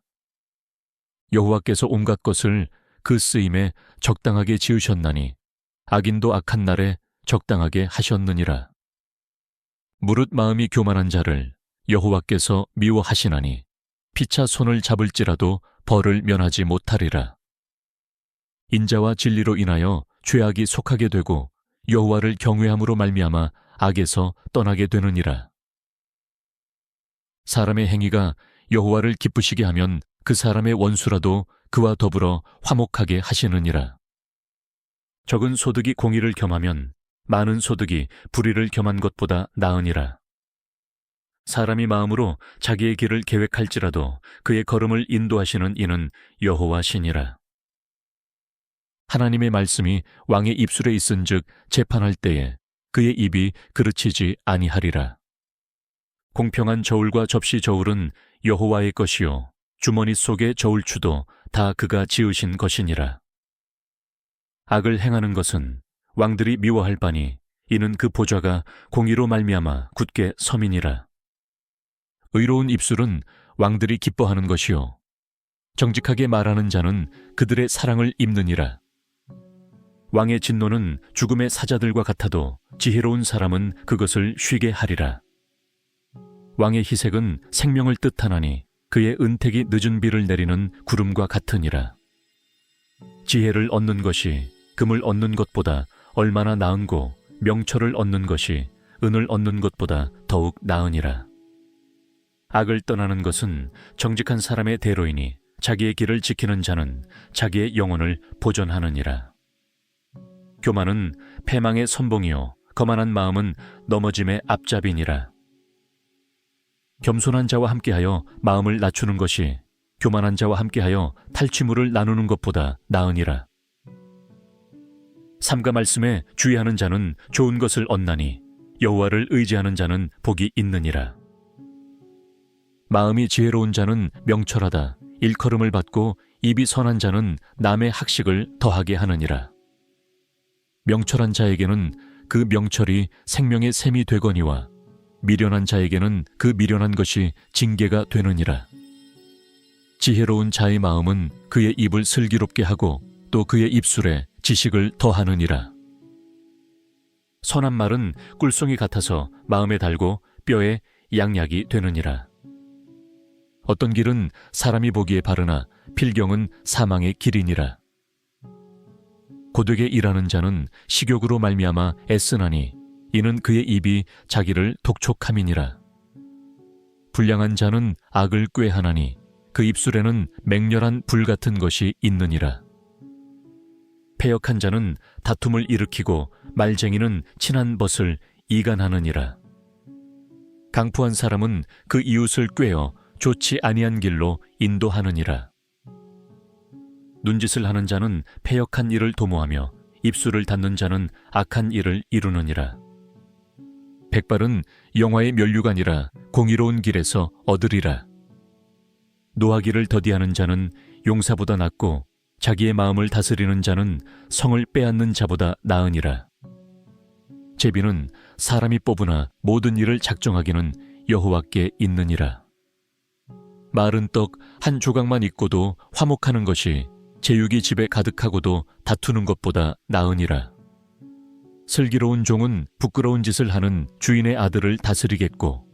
여호와께서 온갖 것을 그 쓰임에 적당하게 지으셨나니 악인도 악한 날에 적당하게 하셨느니라. 무릇 마음이 교만한 자를 여호와께서 미워하시나니 피차 손을 잡을지라도 벌을 면하지 못하리라. 인자와 진리로 인하여 죄악이 속하게 되고 여호와를 경외함으로 말미암아 악에서 떠나게 되느니라. 사람의 행위가 여호와를 기쁘시게 하면 그 사람의 원수라도 그와 더불어 화목하게 하시느니라. 적은 소득이 공의를 겸하면 많은 소득이 불의를 겸한 것보다 나으니라. 사람이 마음으로 자기의 길을 계획할지라도 그의 걸음을 인도하시는 이는 여호와시니라. 하나님의 말씀이 왕의 입술에 있은즉 재판할 때에 그의 입이 그르치지 아니하리라. 공평한 저울과 접시 저울은 여호와의 것이요 주머니 속의 저울추도 다 그가 지으신 것이니라. 악을 행하는 것은 왕들이 미워할 바니 이는 그 보좌가 공의로 말미암아 굳게 서민이라. 의로운 입술은 왕들이 기뻐하는 것이요 정직하게 말하는 자는 그들의 사랑을 입느니라. 왕의 진노는 죽음의 사자들과 같아도 지혜로운 사람은 그것을 쉬게 하리라. 왕의 희색은 생명을 뜻하나니 그의 은택이 늦은 비를 내리는 구름과 같으니라. 지혜를 얻는 것이 금을 얻는 것보다 얼마나 나은고 명철을 얻는 것이 은을 얻는 것보다 더욱 나으니라. 악을 떠나는 것은 정직한 사람의 대로이니 자기의 길을 지키는 자는 자기의 영혼을 보존하느니라. 교만은 패망의 선봉이요 거만한 마음은 넘어짐의 앞잡이니라. 겸손한 자와 함께하여 마음을 낮추는 것이 교만한 자와 함께하여 탈취물을 나누는 것보다 나으니라. 삼가 말씀에 주의하는 자는 좋은 것을 얻나니 여호와를 의지하는 자는 복이 있느니라. 마음이 지혜로운 자는 명철하다 일컬음을 받고 입이 선한 자는 남의 학식을 더하게 하느니라. 명철한 자에게는 그 명철이 생명의 샘이 되거니와 미련한 자에게는 그 미련한 것이 징계가 되느니라. 지혜로운 자의 마음은 그의 입을 슬기롭게 하고 또 그의 입술에 지식을 더하느니라. 선한 말은 꿀송이 같아서 마음에 달고 뼈에 양약이 되느니라. 어떤 길은 사람이 보기에 바르나 필경은 사망의 길이니라. 고되게 일하는 자는 식욕으로 말미암아 애쓰나니 이는 그의 입이 자기를 독촉함이니라. 불량한 자는 악을 꾀하나니 그 입술에는 맹렬한 불 같은 것이 있느니라. 패역한 자는 다툼을 일으키고 말쟁이는 친한 벗을 이간하느니라. 강포한 사람은 그 이웃을 꾀어 좋지 아니한 길로 인도하느니라. 눈짓을 하는 자는 패역한 일을 도모하며 입술을 닫는 자는 악한 일을 이루느니라. 백발은 영화의 면류관이라 공의로운 길에서 얻으리라. 노하기를 더디하는 자는 용사보다 낫고 자기의 마음을 다스리는 자는 성을 빼앗는 자보다 나으니라. 제비는 사람이 뽑으나 모든 일을 작정하기는 여호와께 있느니라. 마른 떡 한 조각만 있고도 화목하는 것이 제육이 집에 가득하고도 다투는 것보다 나으니라. 슬기로운 종은 부끄러운 짓을 하는 주인의 아들을 다스리겠고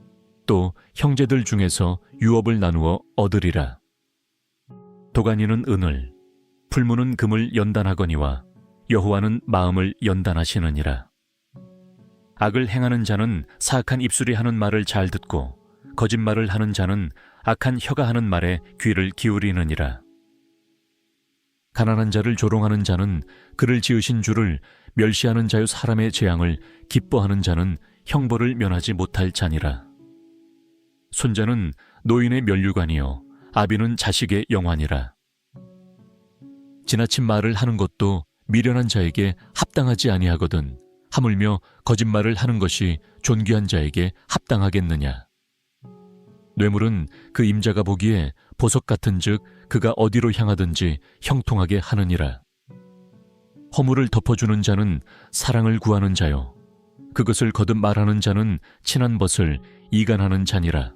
또 형제들 중에서 유업을 나누어 얻으리라. 도가니는 은을, 풀무는 금을 연단하거니와 여호와는 마음을 연단하시느니라. 악을 행하는 자는 사악한 입술이 하는 말을 잘 듣고 거짓말을 하는 자는 악한 혀가 하는 말에 귀를 기울이느니라. 가난한 자를 조롱하는 자는 그를 지으신 주를 멸시하는 자요 사람의 재앙을 기뻐하는 자는 형벌을 면하지 못할 자니라. 손자는 노인의 면류관이요 아비는 자식의 영환이라. 지나친 말을 하는 것도 미련한 자에게 합당하지 아니하거든 하물며 거짓말을 하는 것이 존귀한 자에게 합당하겠느냐. 뇌물은 그 임자가 보기에 보석 같은즉 그가 어디로 향하든지 형통하게 하느니라. 허물을 덮어주는 자는 사랑을 구하는 자요 그것을 거듭 말하는 자는 친한 벗을 이간하는 자니라.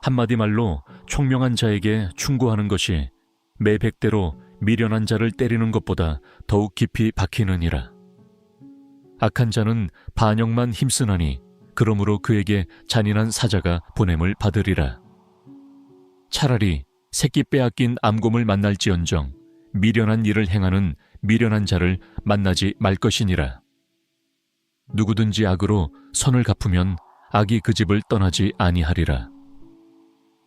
한마디 말로 총명한 자에게 충고하는 것이 매 100대로 미련한 자를 때리는 것보다 더욱 깊이 박히느니라. 악한 자는 반역만 힘쓰나니 그러므로 그에게 잔인한 사자가 보냄을 받으리라. 차라리 새끼 빼앗긴 암곰을 만날지언정 미련한 일을 행하는 미련한 자를 만나지 말 것이니라. 누구든지 악으로 선을 갚으면 악이 그 집을 떠나지 아니하리라.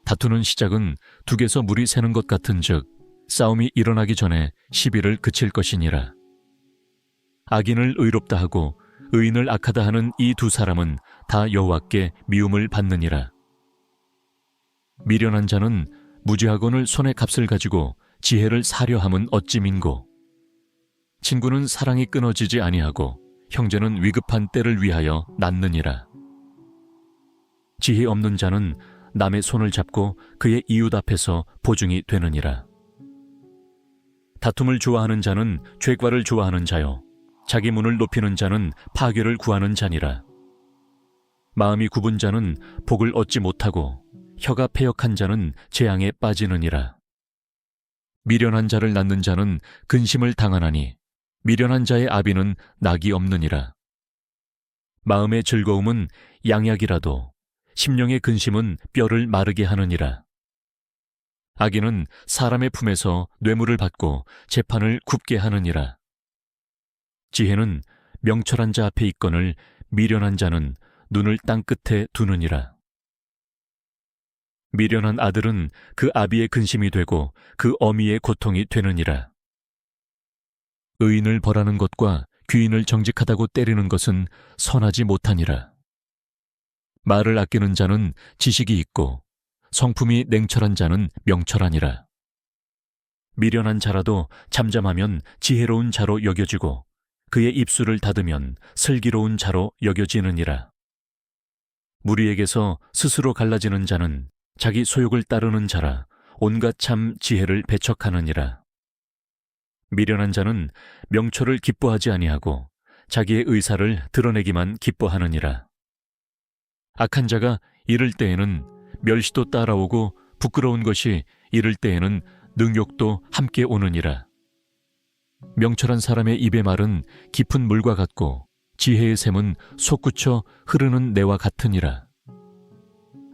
다투는 시작은 둑에서 물이 새는 것 같은즉 싸움이 일어나기 전에 시비를 그칠 것이니라. 악인을 의롭다 하고 의인을 악하다 하는 이 두 사람은 다 여호와께 미움을 받느니라. 미련한 자는 무지하거늘 손에 값을 가지고 지혜를 사려 함은 어찌 민고 친구는 사랑이 끊어지지 아니하고 형제는 위급한 때를 위하여 낳느니라. 지혜 없는 자는 남의 손을 잡고 그의 이웃 앞에서 보증이 되느니라. 다툼을 좋아하는 자는 죄과를 좋아하는 자요, 자기 문을 높이는 자는 파괴를 구하는 자니라. 마음이 굽은 자는 복을 얻지 못하고 혀가 패역한 자는 재앙에 빠지느니라. 미련한 자를 낳는 자는 근심을 당하나니 미련한 자의 아비는 낙이 없느니라. 마음의 즐거움은 양약이라도 심령의 근심은 뼈를 마르게 하느니라. 악인은 사람의 품에서 뇌물을 받고 재판을 굽게 하느니라. 지혜는 명철한 자 앞에 있거늘 미련한 자는 눈을 땅 끝에 두느니라. 미련한 아들은 그 아비의 근심이 되고 그 어미의 고통이 되느니라. 의인을 벌하는 것과 귀인을 정직하다고 때리는 것은 선하지 못하니라. 말을 아끼는 자는 지식이 있고 성품이 냉철한 자는 명철하니라. 미련한 자라도 잠잠하면 지혜로운 자로 여겨지고 그의 입술을 닫으면 슬기로운 자로 여겨지느니라. 무리에게서 스스로 갈라지는 자는 자기 소욕을 따르는 자라 온갖 참 지혜를 배척하느니라. 미련한 자는 명철을 기뻐하지 아니하고 자기의 의사를 드러내기만 기뻐하느니라. 악한 자가 이를 때에는 멸시도 따라오고 부끄러운 것이 이를 때에는 능욕도 함께 오느니라. 명철한 사람의 입의 말은 깊은 물과 같고 지혜의 샘은 솟구쳐 흐르는 내와 같으니라.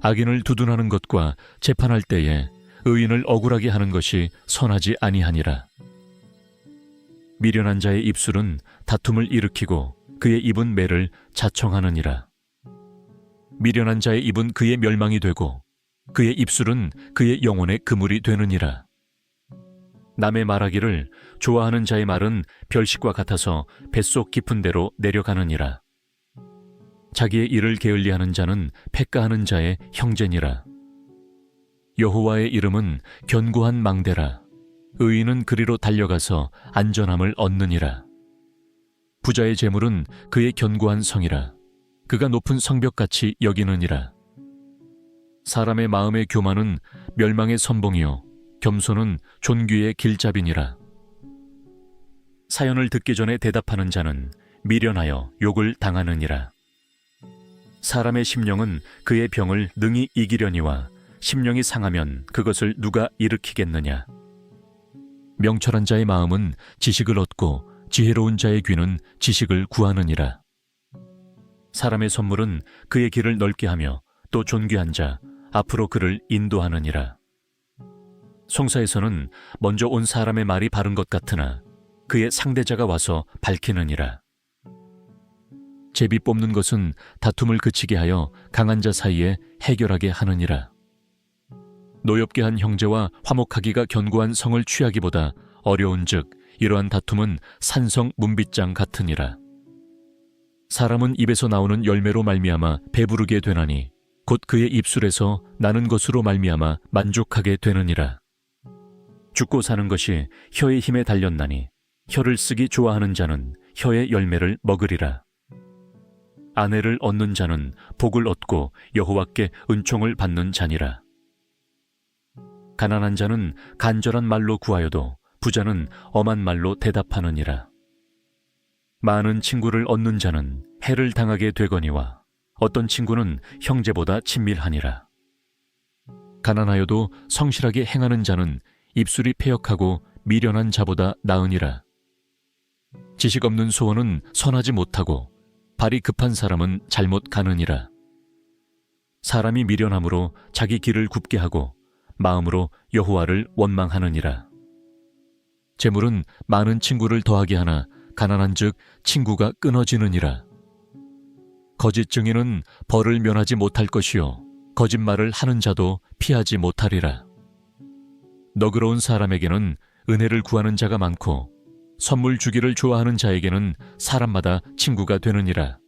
악인을 두둔하는 것과 재판할 때에 의인을 억울하게 하는 것이 선하지 아니하니라. 미련한 자의 입술은 다툼을 일으키고 그의 입은 매를 자청하느니라. 미련한 자의 입은 그의 멸망이 되고 그의 입술은 그의 영혼의 그물이 되느니라. 남의 말하기를 좋아하는 자의 말은 별식과 같아서 뱃속 깊은 데로 내려가느니라. 자기의 일을 게을리하는 자는 패가하는 자의 형제니라. 여호와의 이름은 견고한 망대라. 의인은 그리로 달려가서 안전함을 얻느니라. 부자의 재물은 그의 견고한 성이라. 그가 높은 성벽같이 여기느니라. 사람의 마음의 교만은 멸망의 선봉이요 겸손은 존귀의 길잡이니라. 사연을 듣기 전에 대답하는 자는 미련하여 욕을 당하느니라. 사람의 심령은 그의 병을 능히 이기려니와 심령이 상하면 그것을 누가 일으키겠느냐. 명철한 자의 마음은 지식을 얻고 지혜로운 자의 귀는 지식을 구하느니라. 사람의 선물은 그의 길을 넓게 하며 또 존귀한 자 앞으로 그를 인도하느니라. 송사에서는 먼저 온 사람의 말이 바른 것 같으나 그의 상대자가 와서 밝히느니라. 제비 뽑는 것은 다툼을 그치게 하여 강한 자 사이에 해결하게 하느니라. 노엽게 한 형제와 화목하기가 견고한 성을 취하기보다 어려운즉 이러한 다툼은 산성 문빗장 같으니라. 사람은 입에서 나오는 열매로 말미암아 배부르게 되나니 곧 그의 입술에서 나는 것으로 말미암아 만족하게 되느니라. 죽고 사는 것이 혀의 힘에 달렸나니 혀를 쓰기 좋아하는 자는 혀의 열매를 먹으리라. 아내를 얻는 자는 복을 얻고 여호와께 은총을 받는 자니라. 가난한 자는 간절한 말로 구하여도 부자는 엄한 말로 대답하느니라. 많은 친구를 얻는 자는 해를 당하게 되거니와 어떤 친구는 형제보다 친밀하니라. 가난하여도 성실하게 행하는 자는 입술이 패역하고 미련한 자보다 나으니라. 지식 없는 소원은 선하지 못하고 발이 급한 사람은 잘못 가느니라. 사람이 미련함으로 자기 길을 굽게 하고 마음으로 여호와를 원망하느니라. 재물은 많은 친구를 더하게 하나 가난한즉 친구가 끊어지느니라. 거짓 증인은 벌을 면하지 못할 것이요 거짓말을 하는 자도 피하지 못하리라. 너그러운 사람에게는 은혜를 구하는 자가 많고 선물 주기를 좋아하는 자에게는 사람마다 친구가 되느니라.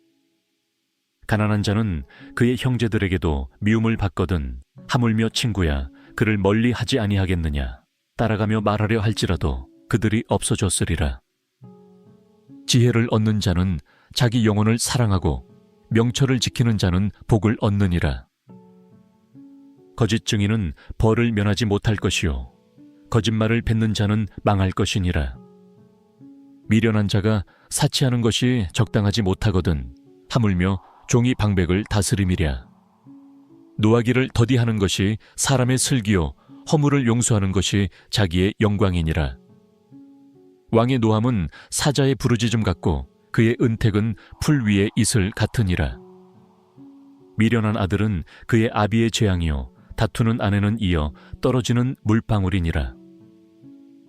가난한 자는 그의 형제들에게도 미움을 받거든 하물며 친구야 그를 멀리 하지 아니하겠느냐. 따라가며 말하려 할지라도 그들이 없어졌으리라. 지혜를 얻는 자는 자기 영혼을 사랑하고 명철을 지키는 자는 복을 얻느니라. 거짓 증인은 벌을 면하지 못할 것이요 거짓말을 뱉는 자는 망할 것이니라. 미련한 자가 사치하는 것이 적당하지 못하거든 하물며 종이 방백을 다스림이랴. 노하기를 더디하는 것이 사람의 슬기요 허물을 용서하는 것이 자기의 영광이니라. 왕의 노함은 사자의 부르짖음 같고 그의 은택은 풀 위의 이슬 같으니라. 미련한 아들은 그의 아비의 재앙이요 다투는 아내는 이어 떨어지는 물방울이니라.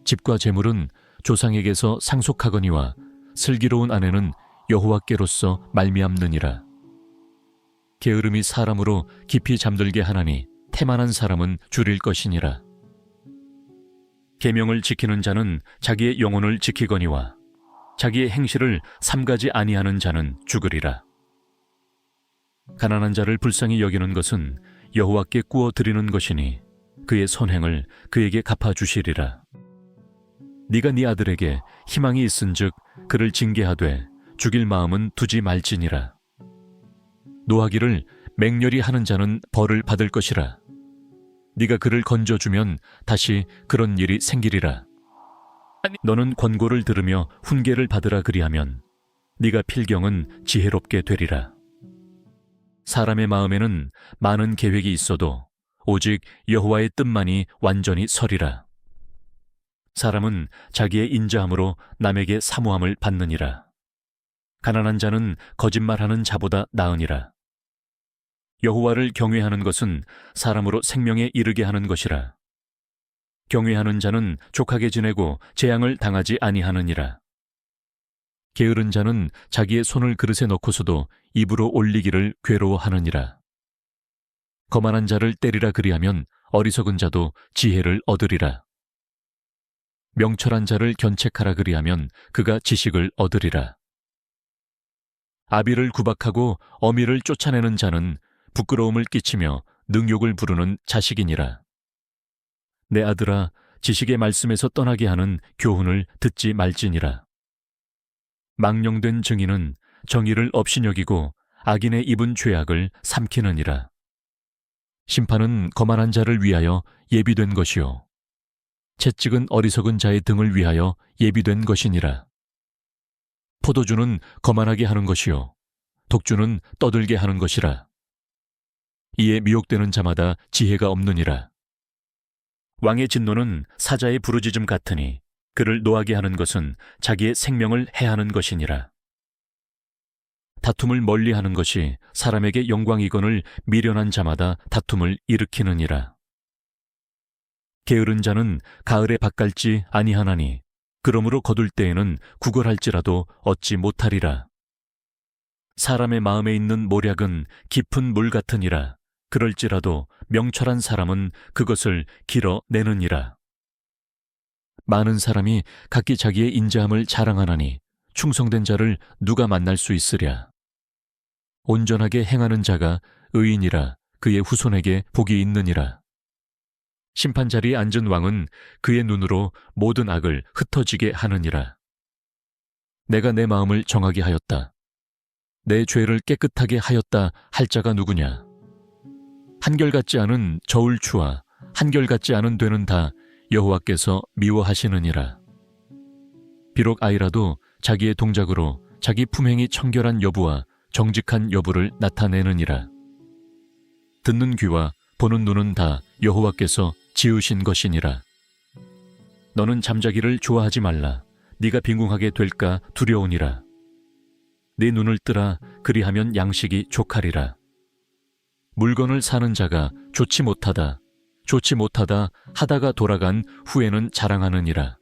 집과 재물은 조상에게서 상속하거니와 슬기로운 아내는 여호와께로서 말미암느니라. 게으름이 사람으로 깊이 잠들게 하나니 태만한 사람은 줄일 것이니라. 계명을 지키는 자는 자기의 영혼을 지키거니와 자기의 행실을 삼가지 아니하는 자는 죽으리라. 가난한 자를 불쌍히 여기는 것은 여호와께 구워 드리는 것이니 그의 선행을 그에게 갚아주시리라. 네가 네 아들에게 희망이 있은즉 그를 징계하되 죽일 마음은 두지 말지니라. 노하기를 맹렬히 하는 자는 벌을 받을 것이라. 네가 그를 건져주면 다시 그런 일이 생기리라. 너는 권고를 들으며 훈계를 받으라 그리하면 네가 필경은 지혜롭게 되리라. 사람의 마음에는 많은 계획이 있어도 오직 여호와의 뜻만이 완전히 서리라. 사람은 자기의 인자함으로 남에게 사모함을 받느니라. 가난한 자는 거짓말하는 자보다 나으니라. 여호와를 경외하는 것은 사람으로 생명에 이르게 하는 것이라. 경외하는 자는 족하게 지내고 재앙을 당하지 아니하느니라. 게으른 자는 자기의 손을 그릇에 넣고서도 입으로 올리기를 괴로워하느니라. 거만한 자를 때리라 그리하면 어리석은 자도 지혜를 얻으리라. 명철한 자를 견책하라 그리하면 그가 지식을 얻으리라. 아비를 구박하고 어미를 쫓아내는 자는 부끄러움을 끼치며 능욕을 부르는 자식이니라. 내 아들아, 지식의 말씀에서 떠나게 하는 교훈을 듣지 말지니라. 망령된 증인은 정의를 업신여기고 악인의 입은 죄악을 삼키느니라. 심판은 거만한 자를 위하여 예비된 것이요 채찍은 어리석은 자의 등을 위하여 예비된 것이니라. 포도주는 거만하게 하는 것이요 독주는 떠들게 하는 것이라. 이에 미혹되는 자마다 지혜가 없느니라. 왕의 진노는 사자의 부르짖음 같으니 그를 노하게 하는 것은 자기의 생명을 해하는 것이니라. 다툼을 멀리하는 것이 사람에게 영광이거늘 미련한 자마다 다툼을 일으키느니라. 게으른 자는 가을에 밭갈지 아니하나니 그러므로 거둘 때에는 구걸할지라도 얻지 못하리라. 사람의 마음에 있는 모략은 깊은 물 같으니라. 그럴지라도 명철한 사람은 그것을 길어내느니라. 많은 사람이 각기 자기의 인자함을 자랑하나니 충성된 자를 누가 만날 수 있으랴. 온전하게 행하는 자가 의인이라. 그의 후손에게 복이 있느니라. 심판 자리에 앉은 왕은 그의 눈으로 모든 악을 흩어지게 하느니라. 내가 내 마음을 정하게 하였다. 내 죄를 깨끗하게 하였다 할 자가 누구냐? 한결같지 않은 저울추와 한결같지 않은 되는 다 여호와께서 미워하시느니라. 비록 아이라도 자기의 동작으로 자기 품행이 청결한 여부와 정직한 여부를 나타내느니라. 듣는 귀와 보는 눈은 다 여호와께서 지으신 것이니라. 너는 잠자기를 좋아하지 말라. 네가 빈궁하게 될까 두려우니라. 네 눈을 뜨라. 그리하면 양식이 족하리라. 물건을 사는 자가 좋지 못하다 하다가 돌아간 후에는 자랑하느니라.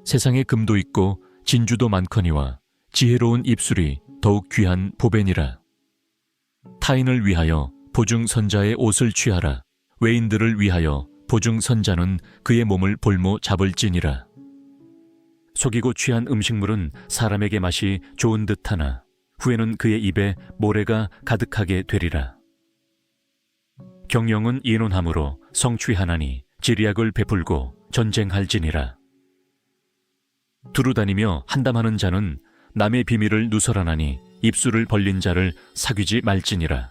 세상에 금도 있고 진주도 많거니와 지혜로운 입술이 더욱 귀한 보배니라. 타인을 위하여 보증선자의 옷을 취하라. 외인들을 위하여 보증선자는 그의 몸을 볼모 잡을지니라. 속이고 취한 음식물은 사람에게 맛이 좋은 듯하나 후에는 그의 입에 모래가 가득하게 되리라. 경영은 인원함으로 성취하나니 지리약을 베풀고 전쟁할지니라. 두루다니며 한담하는 자는 남의 비밀을 누설하나니 입술을 벌린 자를 사귀지 말지니라.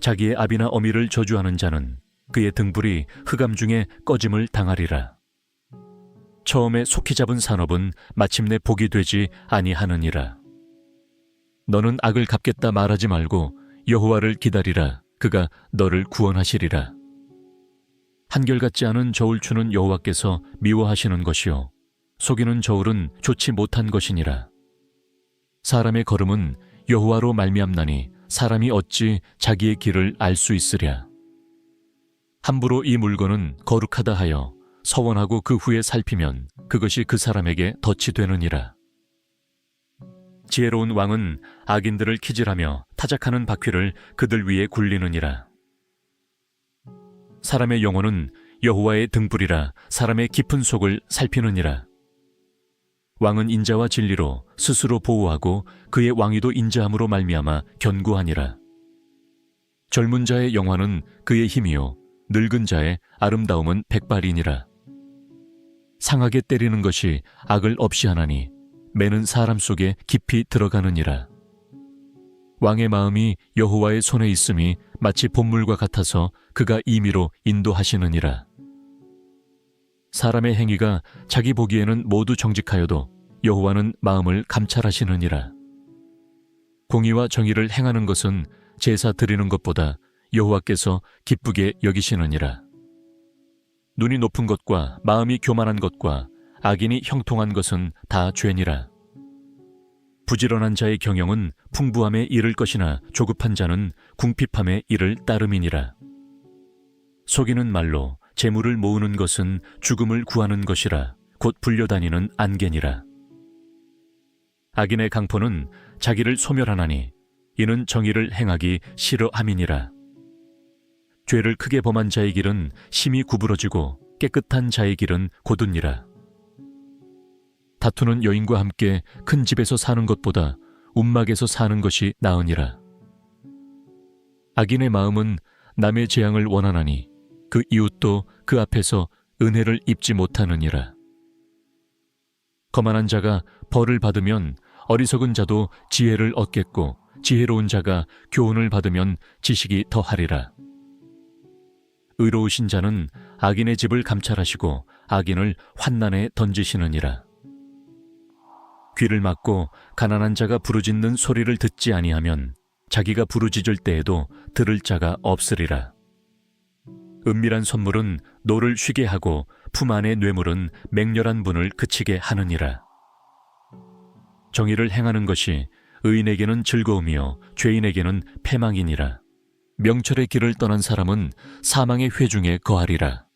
자기의 아비나 어미를 저주하는 자는 그의 등불이 흑암 중에 꺼짐을 당하리라. 처음에 속히 잡은 산업은 마침내 복이 되지 아니하느니라. 너는 악을 갚겠다 말하지 말고 여호와를 기다리라. 그가 너를 구원하시리라. 한결같지 않은 저울 추는 여호와께서 미워하시는 것이요 속이는 저울은 좋지 못한 것이니라. 사람의 걸음은 여호와로 말미암나니 사람이 어찌 자기의 길을 알 수 있으랴. 함부로 이 물건은 거룩하다 하여 서원하고 그 후에 살피면 그것이 그 사람에게 덫이 되느니라. 지혜로운 왕은 악인들을 키질하며 타작하는 바퀴를 그들 위에 굴리느니라. 사람의 영혼은 여호와의 등불이라 사람의 깊은 속을 살피느니라. 왕은 인자와 진리로 스스로 보호하고 그의 왕위도 인자함으로 말미암아 견고하니라. 젊은 자의 영화는 그의 힘이요 늙은 자의 아름다움은 백발이니라. 상하게 때리는 것이 악을 없이 하나니 매는 사람 속에 깊이 들어가느니라. 왕의 마음이 여호와의 손에 있음이 마치 봇물과 같아서 그가 임의로 인도하시느니라. 사람의 행위가 자기 보기에는 모두 정직하여도 여호와는 마음을 감찰하시느니라. 공의와 정의를 행하는 것은 제사 드리는 것보다 여호와께서 기쁘게 여기시느니라. 눈이 높은 것과 마음이 교만한 것과 악인이 형통한 것은 다 죄니라. 부지런한 자의 경영은 풍부함에 이를 것이나 조급한 자는 궁핍함에 이를 따름이니라. 속이는 말로 재물을 모으는 것은 죽음을 구하는 것이라 곧 불려다니는 안개니라. 악인의 강포는 자기를 소멸하나니 이는 정의를 행하기 싫어함이니라. 죄를 크게 범한 자의 길은 심히 구부러지고 깨끗한 자의 길은 곧으니라. 다투는 여인과 함께 큰 집에서 사는 것보다 움막에서 사는 것이 나으니라. 악인의 마음은 남의 재앙을 원하나니 그 이웃도 그 앞에서 은혜를 입지 못하느니라. 거만한 자가 벌을 받으면 어리석은 자도 지혜를 얻겠고 지혜로운 자가 교훈을 받으면 지식이 더하리라. 의로우신 자는 악인의 집을 감찰하시고 악인을 환난에 던지시느니라. 귀를 막고 가난한 자가 부르짖는 소리를 듣지 아니하면 자기가 부르짖을 때에도 들을 자가 없으리라. 은밀한 선물은 노를 쉬게 하고 품 안의 뇌물은 맹렬한 분을 그치게 하느니라. 정의를 행하는 것이 의인에게는 즐거움이요 죄인에게는 패망이니라. 명철의 길을 떠난 사람은 사망의 회중에 거하리라.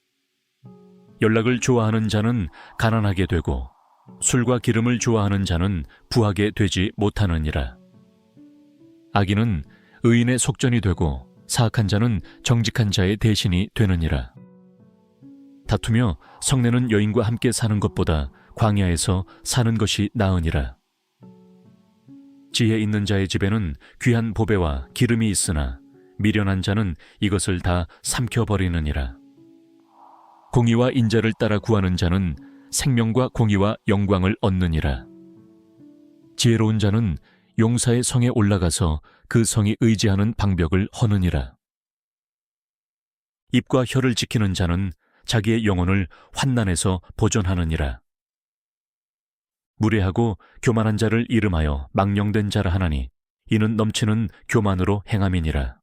연락을 좋아하는 자는 가난하게 되고 술과 기름을 좋아하는 자는 부하게 되지 못하느니라. 악인은 의인의 속전이 되고 사악한 자는 정직한 자의 대신이 되느니라. 다투며 성내는 여인과 함께 사는 것보다 광야에서 사는 것이 나으니라. 지혜 있는 자의 집에는 귀한 보배와 기름이 있으나 미련한 자는 이것을 다 삼켜버리느니라. 공의와 인자를 따라 구하는 자는 생명과 공의와 영광을 얻느니라. 지혜로운 자는 용사의 성에 올라가서 그 성이 의지하는 방벽을 허느니라. 입과 혀를 지키는 자는 자기의 영혼을 환난에서 보존하느니라. 무례하고 교만한 자를 이름하여 망령된 자라 하나니 이는 넘치는 교만으로 행함이니라.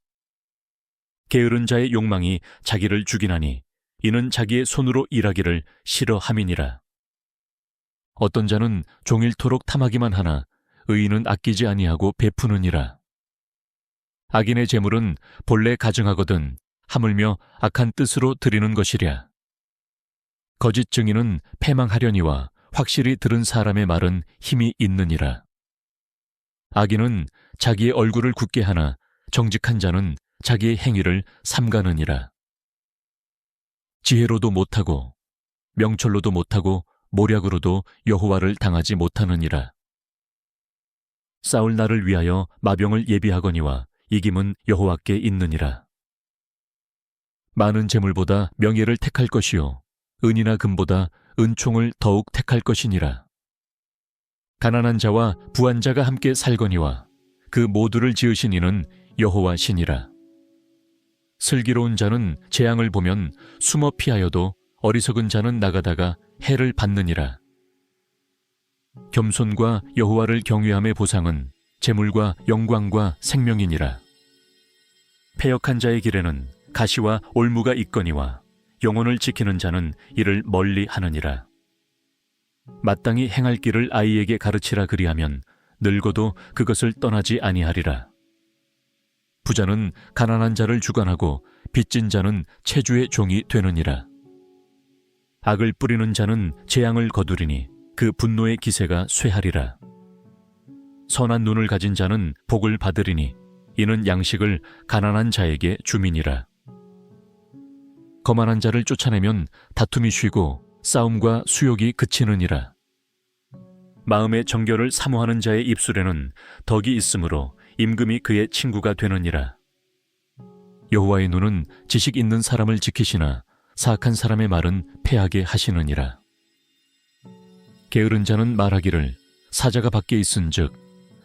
게으른 자의 욕망이 자기를 죽이나니 이는 자기의 손으로 일하기를 싫어함이니라. 어떤 자는 종일토록 탐하기만 하나 의인은 아끼지 아니하고 베푸느니라. 악인의 재물은 본래 가증하거든 하물며 악한 뜻으로 드리는 것이랴. 거짓 증인은 패망하려니와 확실히 들은 사람의 말은 힘이 있느니라. 악인은 자기의 얼굴을 굳게 하나 정직한 자는 자기의 행위를 삼가느니라. 지혜로도 못하고 명철로도 못하고 모략으로도 여호와를 당하지 못하느니라. 싸울 날을 위하여 마병을 예비하거니와 이김은 여호와께 있느니라. 많은 재물보다 명예를 택할 것이요 은이나 금보다 은총을 더욱 택할 것이니라. 가난한 자와 부한 자가 함께 살거니와 그 모두를 지으신 이는 여호와시니라. 슬기로운 자는 재앙을 보면 숨어 피하여도 어리석은 자는 나가다가 해를 받느니라. 겸손과 여호와를 경외함의 보상은 재물과 영광과 생명이니라. 패역한 자의 길에는 가시와 올무가 있거니와 영혼을 지키는 자는 이를 멀리 하느니라. 마땅히 행할 길을 아이에게 가르치라 그리하면 늙어도 그것을 떠나지 아니하리라. 부자는 가난한 자를 주관하고 빚진 자는 체주의 종이 되느니라. 악을 뿌리는 자는 재앙을 거두리니 그 분노의 기세가 쇠하리라. 선한 눈을 가진 자는 복을 받으리니 이는 양식을 가난한 자에게 주민이라. 거만한 자를 쫓아내면 다툼이 쉬고 싸움과 수욕이 그치느니라. 마음의 정결을 사모하는 자의 입술에는 덕이 있으므로 임금이 그의 친구가 되느니라. 여호와의 눈은 지식 있는 사람을 지키시나 사악한 사람의 말은 패하게 하시느니라. 게으른 자는 말하기를 사자가 밖에 있은즉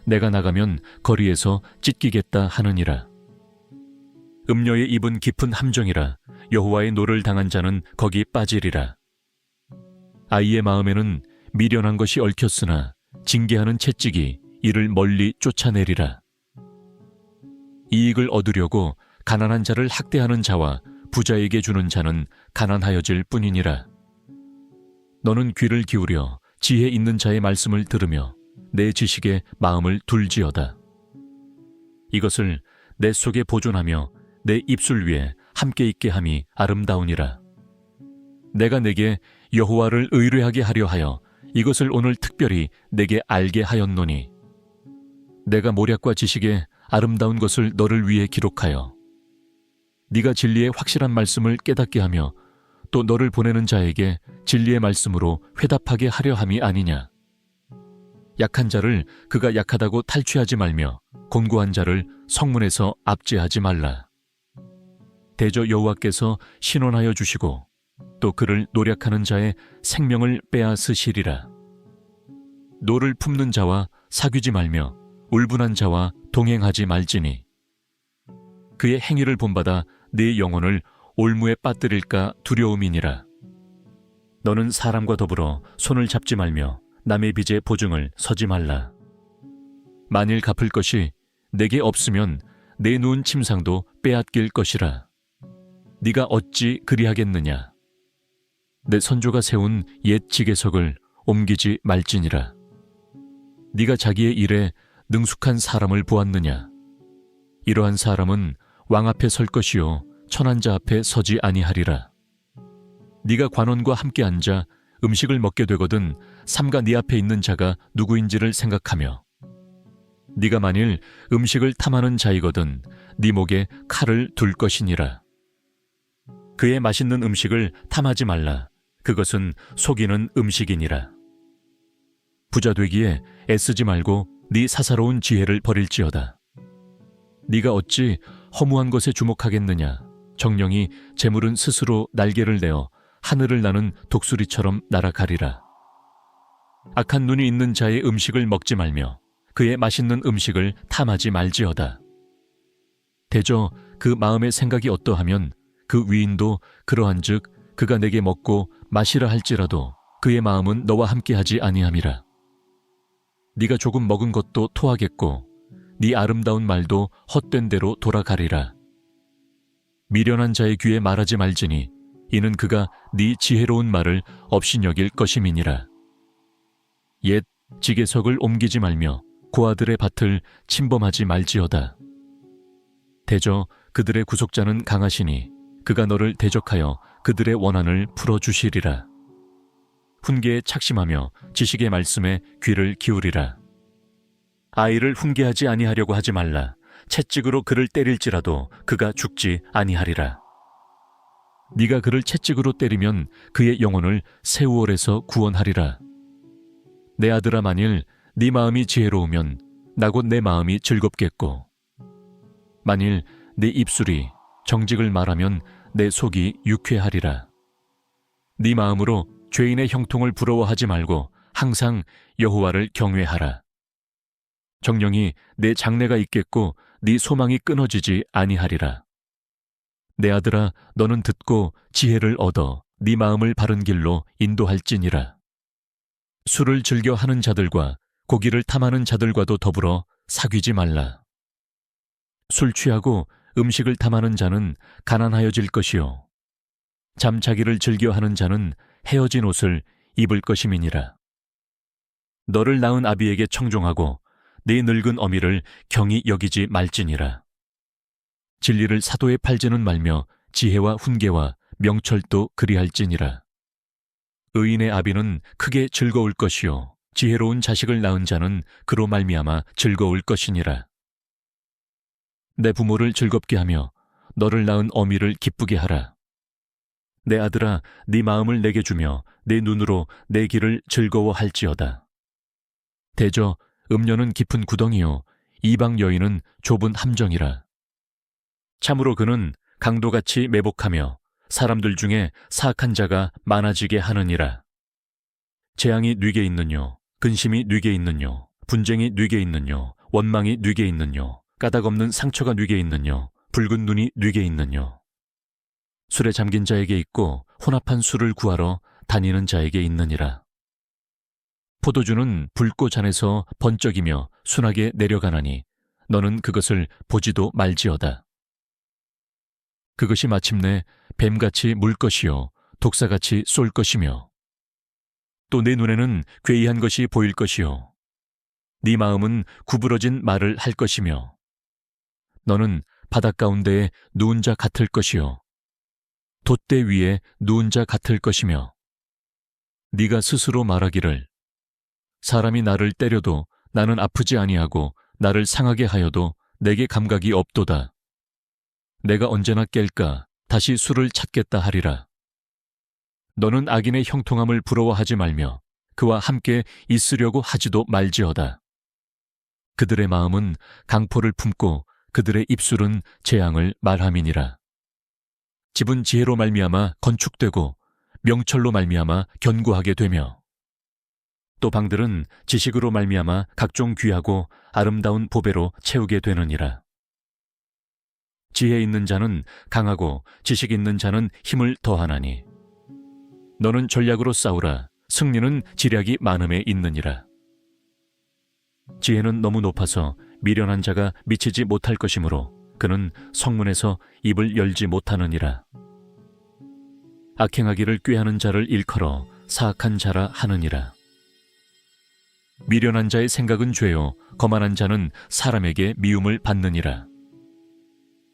내가 나가면 거리에서 찢기겠다 하느니라. 음녀의 입은 깊은 함정이라 여호와의 노를 당한 자는 거기 빠지리라. 아이의 마음에는 미련한 것이 얽혔으나 징계하는 채찍이 이를 멀리 쫓아내리라. 이익을 얻으려고 가난한 자를 학대하는 자와 부자에게 주는 자는 가난하여질 뿐이니라. 너는 귀를 기울여 지혜 있는 자의 말씀을 들으며 내 지식에 마음을 둘지어다. 이것을 내 속에 보존하며 내 입술 위에 함께 있게 함이 아름다우니라. 내가 내게 여호와를 의뢰하게 하려 하여 이것을 오늘 특별히 내게 알게 하였노니 내가 모략과 지식에 아름다운 것을 너를 위해 기록하여 네가 진리의 확실한 말씀을 깨닫게 하며 또 너를 보내는 자에게 진리의 말씀으로 회답하게 하려 함이 아니냐. 약한 자를 그가 약하다고 탈취하지 말며 곤고한 자를 성문에서 압제하지 말라. 대저 여호와께서 신원하여 주시고 또 그를 노략하는 자의 생명을 빼앗으시리라. 노를 품는 자와 사귀지 말며 울분한 자와 동행하지 말지니 그의 행위를 본받아 네 영혼을 올무에 빠뜨릴까 두려움이니라. 너는 사람과 더불어 손을 잡지 말며 남의 빚에 보증을 서지 말라. 만일 갚을 것이 내게 없으면 내 누운 침상도 빼앗길 것이라. 네가 어찌 그리하겠느냐. 내 선조가 세운 옛 지계석을 옮기지 말지니라. 네가 자기의 일에 능숙한 사람을 보았느냐. 이러한 사람은 왕 앞에 설 것이요 천한 자 앞에 서지 아니하리라. 네가 관원과 함께 앉아 음식을 먹게 되거든 삼가 네 앞에 있는 자가 누구인지를 생각하며 네가 만일 음식을 탐하는 자이거든 네 목에 칼을 둘 것이니라. 그의 맛있는 음식을 탐하지 말라. 그것은 속이는 음식이니라. 부자 되기에 애쓰지 말고 네 사사로운 지혜를 버릴지어다. 네가 어찌 허무한 것에 주목하겠느냐. 정령이 재물은 스스로 날개를 내어 하늘을 나는 독수리처럼 날아가리라. 악한 눈이 있는 자의 음식을 먹지 말며 그의 맛있는 음식을 탐하지 말지어다. 대저 그 마음의 생각이 어떠하면 그 위인도 그러한즉 그가 내게 먹고 마시라 할지라도 그의 마음은 너와 함께하지 아니함이라. 네가 조금 먹은 것도 토하겠고 네 아름다운 말도 헛된 대로 돌아가리라. 미련한 자의 귀에 말하지 말지니 이는 그가 네 지혜로운 말을 업신여길 것임이니라. 옛 지계석을 옮기지 말며 고아들의 밭을 침범하지 말지어다. 대저 그들의 구속자는 강하시니 그가 너를 대적하여 그들의 원한을 풀어주시리라. 훈계에 착심하며 지식의 말씀에 귀를 기울이라. 아이를 훈계하지 아니하려고 하지 말라. 채찍으로 그를 때릴지라도 그가 죽지 아니하리라. 네가 그를 채찍으로 때리면 그의 영혼을 세우월에서 구원하리라. 내 아들아, 만일 네 마음이 지혜로우면 나 곧 내 마음이 즐겁겠고 만일 네 입술이 정직을 말하면 내 속이 유쾌하리라. 네 마음으로 죄인의 형통을 부러워하지 말고 항상 여호와를 경외하라. 정령이 내 장래가 있겠고 네 소망이 끊어지지 아니하리라. 내 아들아, 너는 듣고 지혜를 얻어 네 마음을 바른 길로 인도할지니라. 술을 즐겨 하는 자들과 고기를 탐하는 자들과도 더불어 사귀지 말라. 술 취하고 음식을 탐하는 자는 가난하여질 것이요 잠자기를 즐겨 하는 자는 헤어진 옷을 입을 것임이니라. 너를 낳은 아비에게 청종하고 네 늙은 어미를 경히 여기지 말지니라. 진리를 사도에 팔지는 말며 지혜와 훈계와 명철도 그리할지니라. 의인의 아비는 크게 즐거울 것이요 지혜로운 자식을 낳은 자는 그로 말미암아 즐거울 것이니라. 내 부모를 즐겁게 하며 너를 낳은 어미를 기쁘게 하라. 내 아들아, 네 마음을 내게 주며 내 눈으로 내 길을 즐거워할지어다. 대저 음녀는 깊은 구덩이요 이방 여인은 좁은 함정이라. 참으로 그는 강도같이 매복하며 사람들 중에 사악한 자가 많아지게 하느니라. 재앙이 뉘게 있느뇨, 근심이 뉘게 있느뇨, 분쟁이 뉘게 있느뇨, 원망이 뉘게 있느뇨, 까닭없는 상처가 뉘게 있느뇨, 붉은 눈이 뉘게 있느뇨. 술에 잠긴 자에게 있고 혼합한 술을 구하러 다니는 자에게 있느니라. 포도주는 붉고 잔에서 번쩍이며 순하게 내려가나니 너는 그것을 보지도 말지어다. 그것이 마침내 뱀같이 물 것이요 독사같이 쏠 것이며 또 내 눈에는 괴이한 것이 보일 것이요 네 마음은 구부러진 말을 할 것이며 너는 바닷 가운데에 누운 자 같을 것이요 돛대 위에 누운 자 같을 것이며 네가 스스로 말하기를 사람이 나를 때려도 나는 아프지 아니하고 나를 상하게 하여도 내게 감각이 없도다. 내가 언제나 깰까 다시 술을 찾겠다 하리라. 너는 악인의 형통함을 부러워하지 말며 그와 함께 있으려고 하지도 말지어다. 그들의 마음은 강포를 품고 그들의 입술은 재앙을 말함이니라. 집은 지혜로 말미암아 건축되고 명철로 말미암아 견고하게 되며 또 방들은 지식으로 말미암아 각종 귀하고 아름다운 보배로 채우게 되느니라. 지혜 있는 자는 강하고 지식 있는 자는 힘을 더하나니 너는 전략으로 싸우라. 승리는 지략이 많음에 있느니라. 지혜는 너무 높아서 미련한 자가 미치지 못할 것이므로 그는 성문에서 입을 열지 못하느니라. 악행하기를 꾀하는 자를 일컬어 사악한 자라 하느니라. 미련한 자의 생각은 죄요 거만한 자는 사람에게 미움을 받느니라.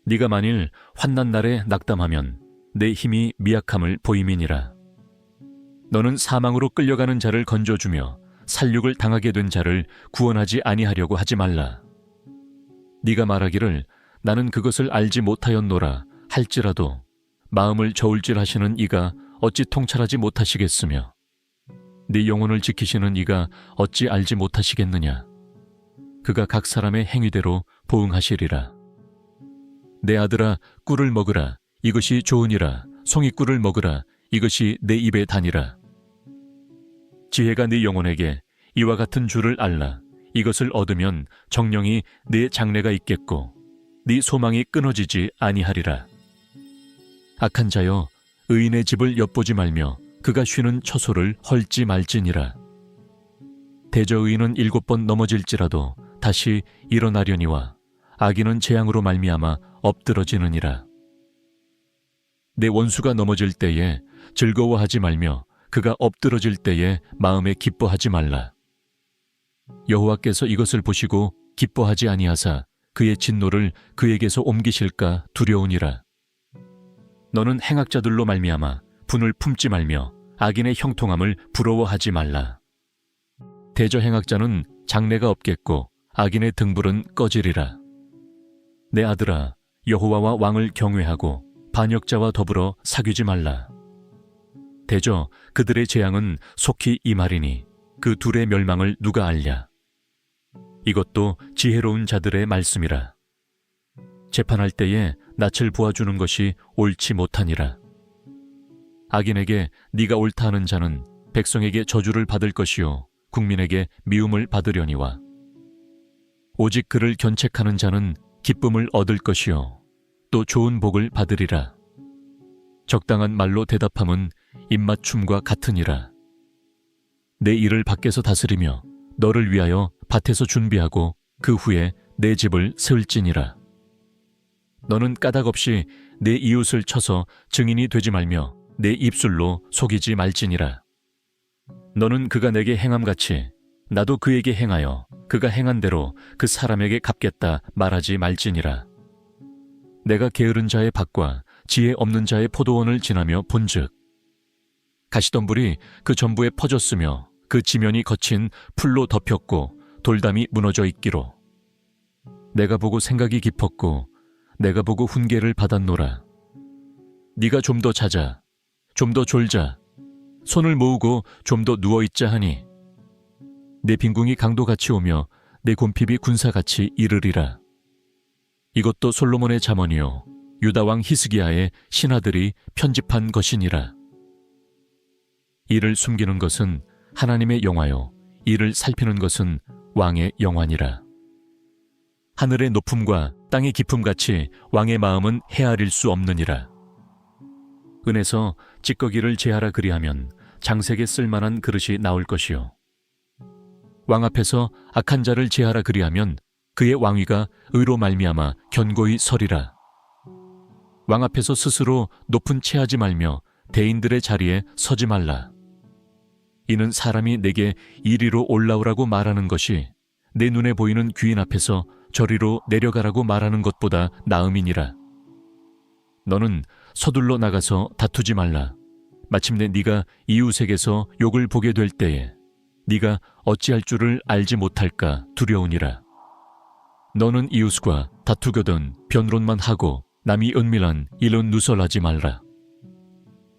네가 만일 환난 날에 낙담하면 내 힘이 미약함을 보임이니라. 너는 사망으로 끌려가는 자를 건져주며 살육을 당하게 된 자를 구원하지 아니하려고 하지 말라. 네가 말하기를 나는 그것을 알지 못하였노라 할지라도 마음을 저울질하시는 이가 어찌 통찰하지 못하시겠으며 네 영혼을 지키시는 이가 어찌 알지 못하시겠느냐. 그가 각 사람의 행위대로 보응하시리라. 내 아들아, 꿀을 먹으라. 이것이 좋으니라. 송이꿀을 먹으라. 이것이 내 입에 다니라. 지혜가 네 영혼에게 이와 같은 줄을 알라. 이것을 얻으면 정령이 네 장래가 있겠고 네 소망이 끊어지지 아니하리라. 악한 자여, 의인의 집을 엿보지 말며 그가 쉬는 처소를 헐지 말지니라. 대저 의인은 7번 넘어질지라도 다시 일어나려니와 악인은 재앙으로 말미암아 엎드러지느니라. 내 원수가 넘어질 때에 즐거워하지 말며 그가 엎드러질 때에 마음에 기뻐하지 말라. 여호와께서 이것을 보시고 기뻐하지 아니하사 그의 진노를 그에게서 옮기실까 두려우니라. 너는 행악자들로 말미암아 분을 품지 말며 악인의 형통함을 부러워하지 말라. 대저 행악자는 장래가 없겠고 악인의 등불은 꺼지리라. 내 아들아, 여호와와 왕을 경외하고 반역자와 더불어 사귀지 말라. 대저 그들의 재앙은 속히 임하리니 그 둘의 멸망을 누가 알랴. 이것도 지혜로운 자들의 말씀이라. 재판할 때에 낯을 보아주는 것이 옳지 못하니라. 악인에게 네가 옳다 하는 자는 백성에게 저주를 받을 것이요 국민에게 미움을 받으려니와 오직 그를 견책하는 자는 기쁨을 얻을 것이요 또 좋은 복을 받으리라. 적당한 말로 대답함은 입맞춤과 같으니라. 내 일을 밖에서 다스리며 너를 위하여 밭에서 준비하고 그 후에 내 집을 세울지니라. 너는 까닭 없이 내 이웃을 쳐서 증인이 되지 말며 내 입술로 속이지 말지니라. 너는 그가 내게 행함같이 나도 그에게 행하여 그가 행한 대로 그 사람에게 갚겠다 말하지 말지니라. 내가 게으른 자의 밭과 지혜 없는 자의 포도원을 지나며 본즉 가시덤불이 그 전부에 퍼졌으며 그 지면이 거친 풀로 덮였고 돌담이 무너져 있기로 내가 보고 생각이 깊었고 내가 보고 훈계를 받았노라. 네가 좀 더 자자, 좀 더 졸자, 손을 모으고 좀 더 누워있자 하니 내 빈궁이 강도같이 오며 내 곰핍이 군사같이 이르리라. 이것도 솔로몬의 잠언이요 유다 왕 히스기야의 신하들이 편집한 것이니라. 이를 숨기는 것은 하나님의 영화요 이를 살피는 것은 왕의 영화니라. 하늘의 높음과 땅의 깊음같이 왕의 마음은 헤아릴 수 없느니라. 은에서 찌꺼기를 제하라 그리하면 장색에 쓸만한 그릇이 나올 것이요 왕 앞에서 악한 자를 제하라 그리하면 그의 왕위가 의로 말미암아 견고히 서리라. 왕 앞에서 스스로 높은 체하지 말며 대인들의 자리에 서지 말라. 이는 사람이 내게 이리로 올라오라고 말하는 것이 내 눈에 보이는 귀인 앞에서 저리로 내려가라고 말하는 것보다 나음이니라. 너는 서둘러 나가서 다투지 말라. 마침내 네가 이웃에게서 욕을 보게 될 때에 네가 어찌할 줄을 알지 못할까 두려우니라. 너는 이웃과 다투거든 변론만 하고 남이 은밀한 일은 누설하지 말라.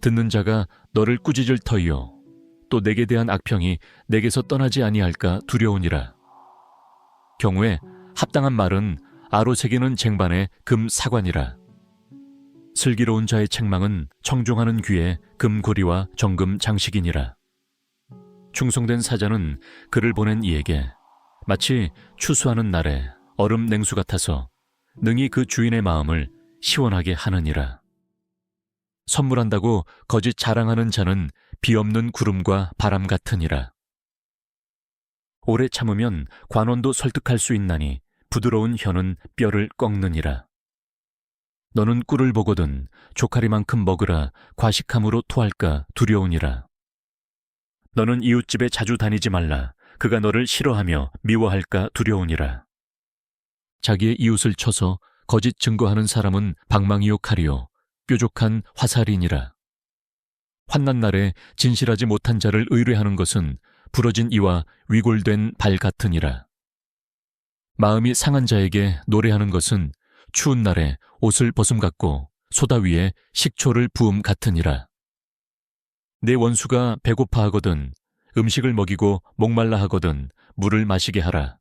듣는 자가 너를 꾸짖을 터이요 또 내게 대한 악평이 내게서 떠나지 아니할까 두려우니라. 경우에 합당한 말은 아로 새기는 쟁반의 금 사관이라. 슬기로운 자의 책망은 청종하는 귀에 금고리와 정금 장식이니라. 충성된 사자는 그를 보낸 이에게 마치 추수하는 날에 얼음 냉수 같아서 능히 그 주인의 마음을 시원하게 하느니라. 선물한다고 거짓 자랑하는 자는 비 없는 구름과 바람 같으니라. 오래 참으면 관원도 설득할 수 있나니 부드러운 혀는 뼈를 꺾느니라. 너는 꿀을 보거든 조카리만큼 먹으라 과식함으로 토할까 두려우니라. 너는 이웃집에 자주 다니지 말라. 그가 너를 싫어하며 미워할까 두려우니라. 자기의 이웃을 쳐서 거짓 증거하는 사람은 방망이요 뾰족한 화살이니라. 환난 날에 진실하지 못한 자를 의뢰하는 것은 부러진 이와 위골된 발 같으니라. 마음이 상한 자에게 노래하는 것은 추운 날에 옷을 벗음 같고 소다 위에 식초를 부음 같으니라. 내 원수가 배고파 하거든 음식을 먹이고 목말라 하거든 물을 마시게 하라.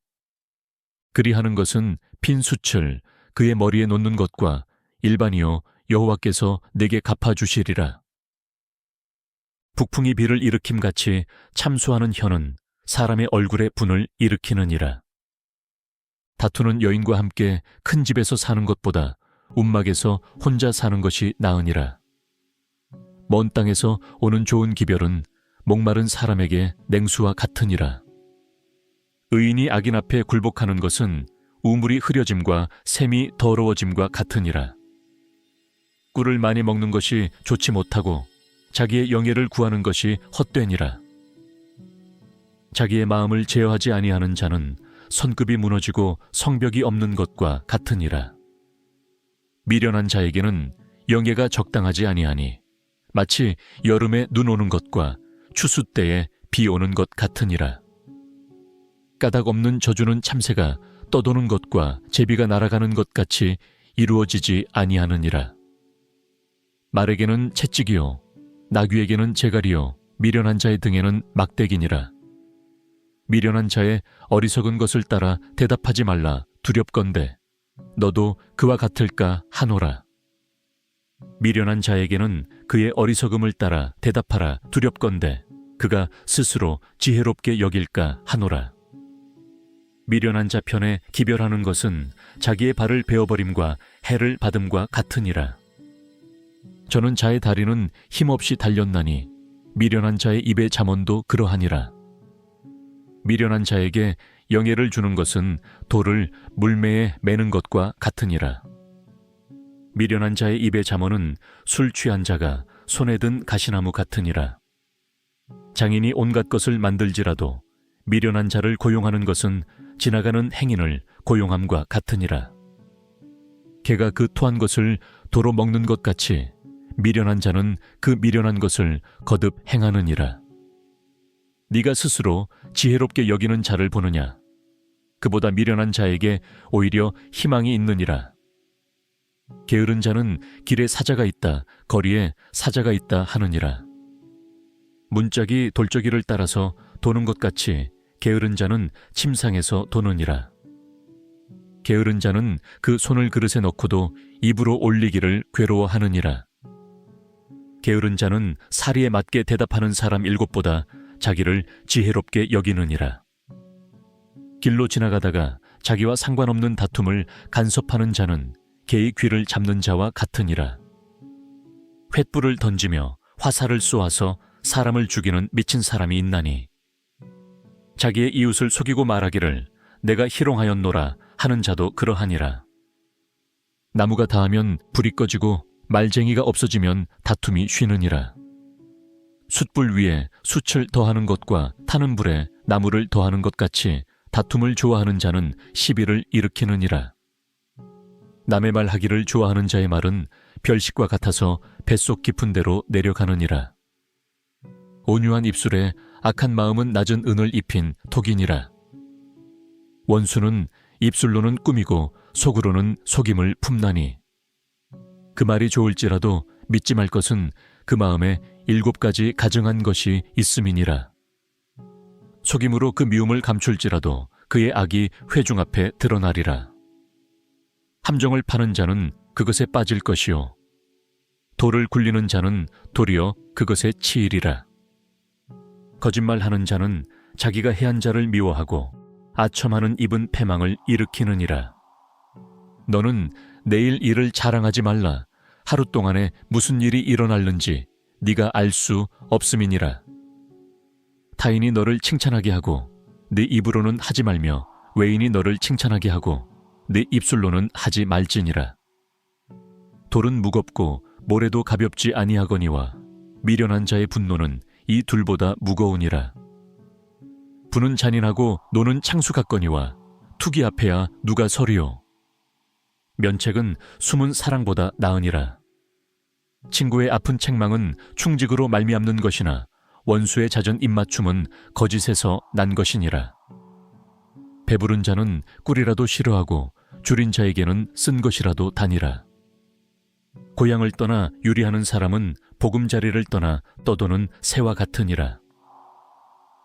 그리하는 것은 핀 숯을 그의 머리에 놓는 것과 일반이요 여호와께서 내게 갚아주시리라. 북풍이 비를 일으킴같이 참수하는 혀는 사람의 얼굴에 분을 일으키느니라. 다투는 여인과 함께 큰 집에서 사는 것보다 움막에서 혼자 사는 것이 나으니라. 먼 땅에서 오는 좋은 기별은 목마른 사람에게 냉수와 같으니라. 의인이 악인 앞에 굴복하는 것은 우물이 흐려짐과 샘이 더러워짐과 같으니라. 꿀을 많이 먹는 것이 좋지 못하고 자기의 영예를 구하는 것이 헛되니라. 자기의 마음을 제어하지 아니하는 자는 선급이 무너지고 성벽이 없는 것과 같으니라. 미련한 자에게는 영예가 적당하지 아니하니 마치 여름에 눈 오는 것과 추수 때에 비 오는 것 같으니라. 까닭 없는 저주는 참새가 떠도는 것과 제비가 날아가는 것 같이 이루어지지 아니하느니라. 말에게는 채찍이요 나귀에게는 재갈이요 미련한 자의 등에는 막대기니라. 미련한 자의 어리석은 것을 따라 대답하지 말라 두렵건대 너도 그와 같을까 하노라. 미련한 자에게는 그의 어리석음을 따라 대답하라 두렵건대 그가 스스로 지혜롭게 여길까 하노라. 미련한 자 편에 기별하는 것은 자기의 발을 베어버림과 해를 받음과 같으니라. 저는 자의 다리는 힘없이 달렸나니 미련한 자의 입의 잠언도 그러하니라. 미련한 자에게 영예를 주는 것은 돌을 물매에 매는 것과 같으니라. 미련한 자의 입의 잠언은 술 취한 자가 손에 든 가시나무 같으니라. 장인이 온갖 것을 만들지라도 미련한 자를 고용하는 것은 지나가는 행인을 고용함과 같으니라. 개가 그 토한 것을 도로 먹는 것 같이 미련한 자는 그 미련한 것을 거듭 행하느니라. 네가 스스로 지혜롭게 여기는 자를 보느냐? 그보다 미련한 자에게 오히려 희망이 있느니라. 게으른 자는 길에 사자가 있다, 거리에 사자가 있다 하느니라. 문짝이 돌저기를 따라서 도는 것 같이 게으른 자는 침상에서 도느니라. 게으른 자는 그 손을 그릇에 넣고도 입으로 올리기를 괴로워하느니라. 게으른 자는 사리에 맞게 대답하는 사람 7보다 자기를 지혜롭게 여기느니라. 길로 지나가다가 자기와 상관없는 다툼을 간섭하는 자는 개의 귀를 잡는 자와 같으니라. 횃불을 던지며 화살을 쏘아서 사람을 죽이는 미친 사람이 있나니 자기의 이웃을 속이고 말하기를 내가 희롱하였노라 하는 자도 그러하니라. 나무가 닿으면 불이 꺼지고 말쟁이가 없어지면 다툼이 쉬느니라. 숯불 위에 숯을 더하는 것과 타는 불에 나무를 더하는 것 같이 다툼을 좋아하는 자는 시비를 일으키느니라. 남의 말 하기를 좋아하는 자의 말은 별식과 같아서 뱃속 깊은 데로 내려가느니라. 온유한 입술에 악한 마음은 낮은 은을 입힌 톡이니라. 원수는 입술로는 꾸미고 속으로는 속임을 품나니 그 말이 좋을지라도 믿지 말 것은 그 마음에 7가지 가증한 것이 있음이니라. 속임으로 그 미움을 감출지라도 그의 악이 회중 앞에 드러나리라. 함정을 파는 자는 그것에 빠질 것이요 돌을 굴리는 자는 도리어 그것에 치이리라. 거짓말하는 자는 자기가 해한 자를 미워하고 아첨하는 입은 패망을 일으키느니라. 너는 내일 일을 자랑하지 말라. 하루 동안에 무슨 일이 일어날는지 네가 알 수 없음이니라. 타인이 너를 칭찬하게 하고 네 입으로는 하지 말며 외인이 너를 칭찬하게 하고 네 입술로는 하지 말지니라. 돌은 무겁고 모래도 가볍지 아니하거니와 미련한 자의 분노는 이 둘보다 무거우니라. 부는 잔인하고 노는 창수 같거니와 투기 앞에야 누가 서리요. 면책은 숨은 사랑보다 나으니라. 친구의 아픈 책망은 충직으로 말미암는 것이나 원수의 잦은 입맞춤은 거짓에서 난 것이니라. 배부른 자는 꿀이라도 싫어하고 줄인 자에게는 쓴 것이라도 다니라. 고향을 떠나 유리하는 사람은 보금자리를 떠나 떠도는 새와 같으니라.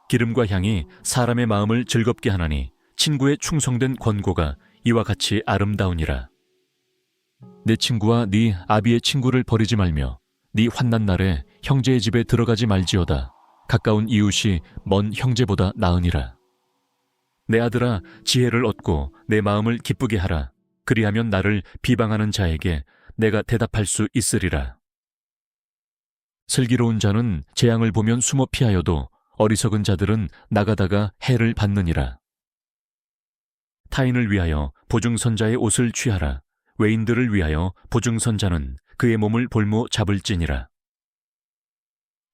기름과 향이 사람의 마음을 즐겁게 하나니 친구의 충성된 권고가 이와 같이 아름다우니라. 내 친구와 네 아비의 친구를 버리지 말며 네 환난 날에 형제의 집에 들어가지 말지어다. 가까운 이웃이 먼 형제보다 나으니라. 내 아들아, 지혜를 얻고 내 마음을 기쁘게 하라. 그리하면 나를 비방하는 자에게 내가 대답할 수 있으리라. 슬기로운 자는 재앙을 보면 숨어 피하여도 어리석은 자들은 나가다가 해를 받느니라. 타인을 위하여 보증선자의 옷을 취하라. 외인들을 위하여 보증선자는 그의 몸을 볼모 잡을지니라.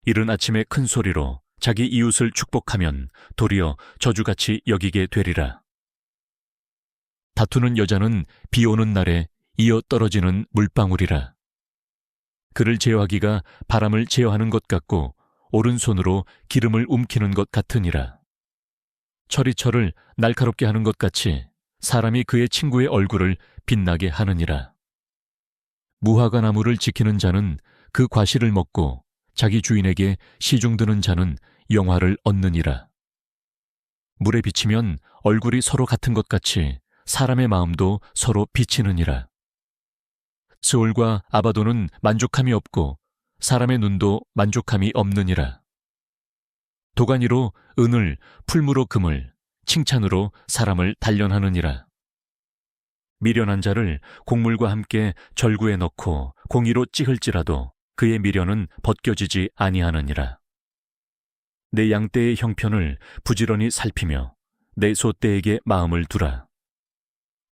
이른 아침에 큰 소리로 자기 이웃을 축복하면 도리어 저주같이 여기게 되리라. 다투는 여자는 비 오는 날에 이어 떨어지는 물방울이라. 그를 제어하기가 바람을 제어하는 것 같고 오른손으로 기름을 움키는 것 같으니라. 철이 철을 날카롭게 하는 것 같이 사람이 그의 친구의 얼굴을 빛나게 하느니라. 무화과 나무를 지키는 자는 그 과실을 먹고 자기 주인에게 시중드는 자는 영화를 얻느니라. 물에 비치면 얼굴이 서로 같은 것 같이 사람의 마음도 서로 비치느니라. 스올과 아바도는 만족함이 없고 사람의 눈도 만족함이 없느니라. 도가니로 은을, 풀무로 금을, 칭찬으로 사람을 단련하느니라. 미련한 자를 곡물과 함께 절구에 넣고 공의로 찌을지라도 그의 미련은 벗겨지지 아니하느니라. 내 양떼의 형편을 부지런히 살피며 내 소떼에게 마음을 두라.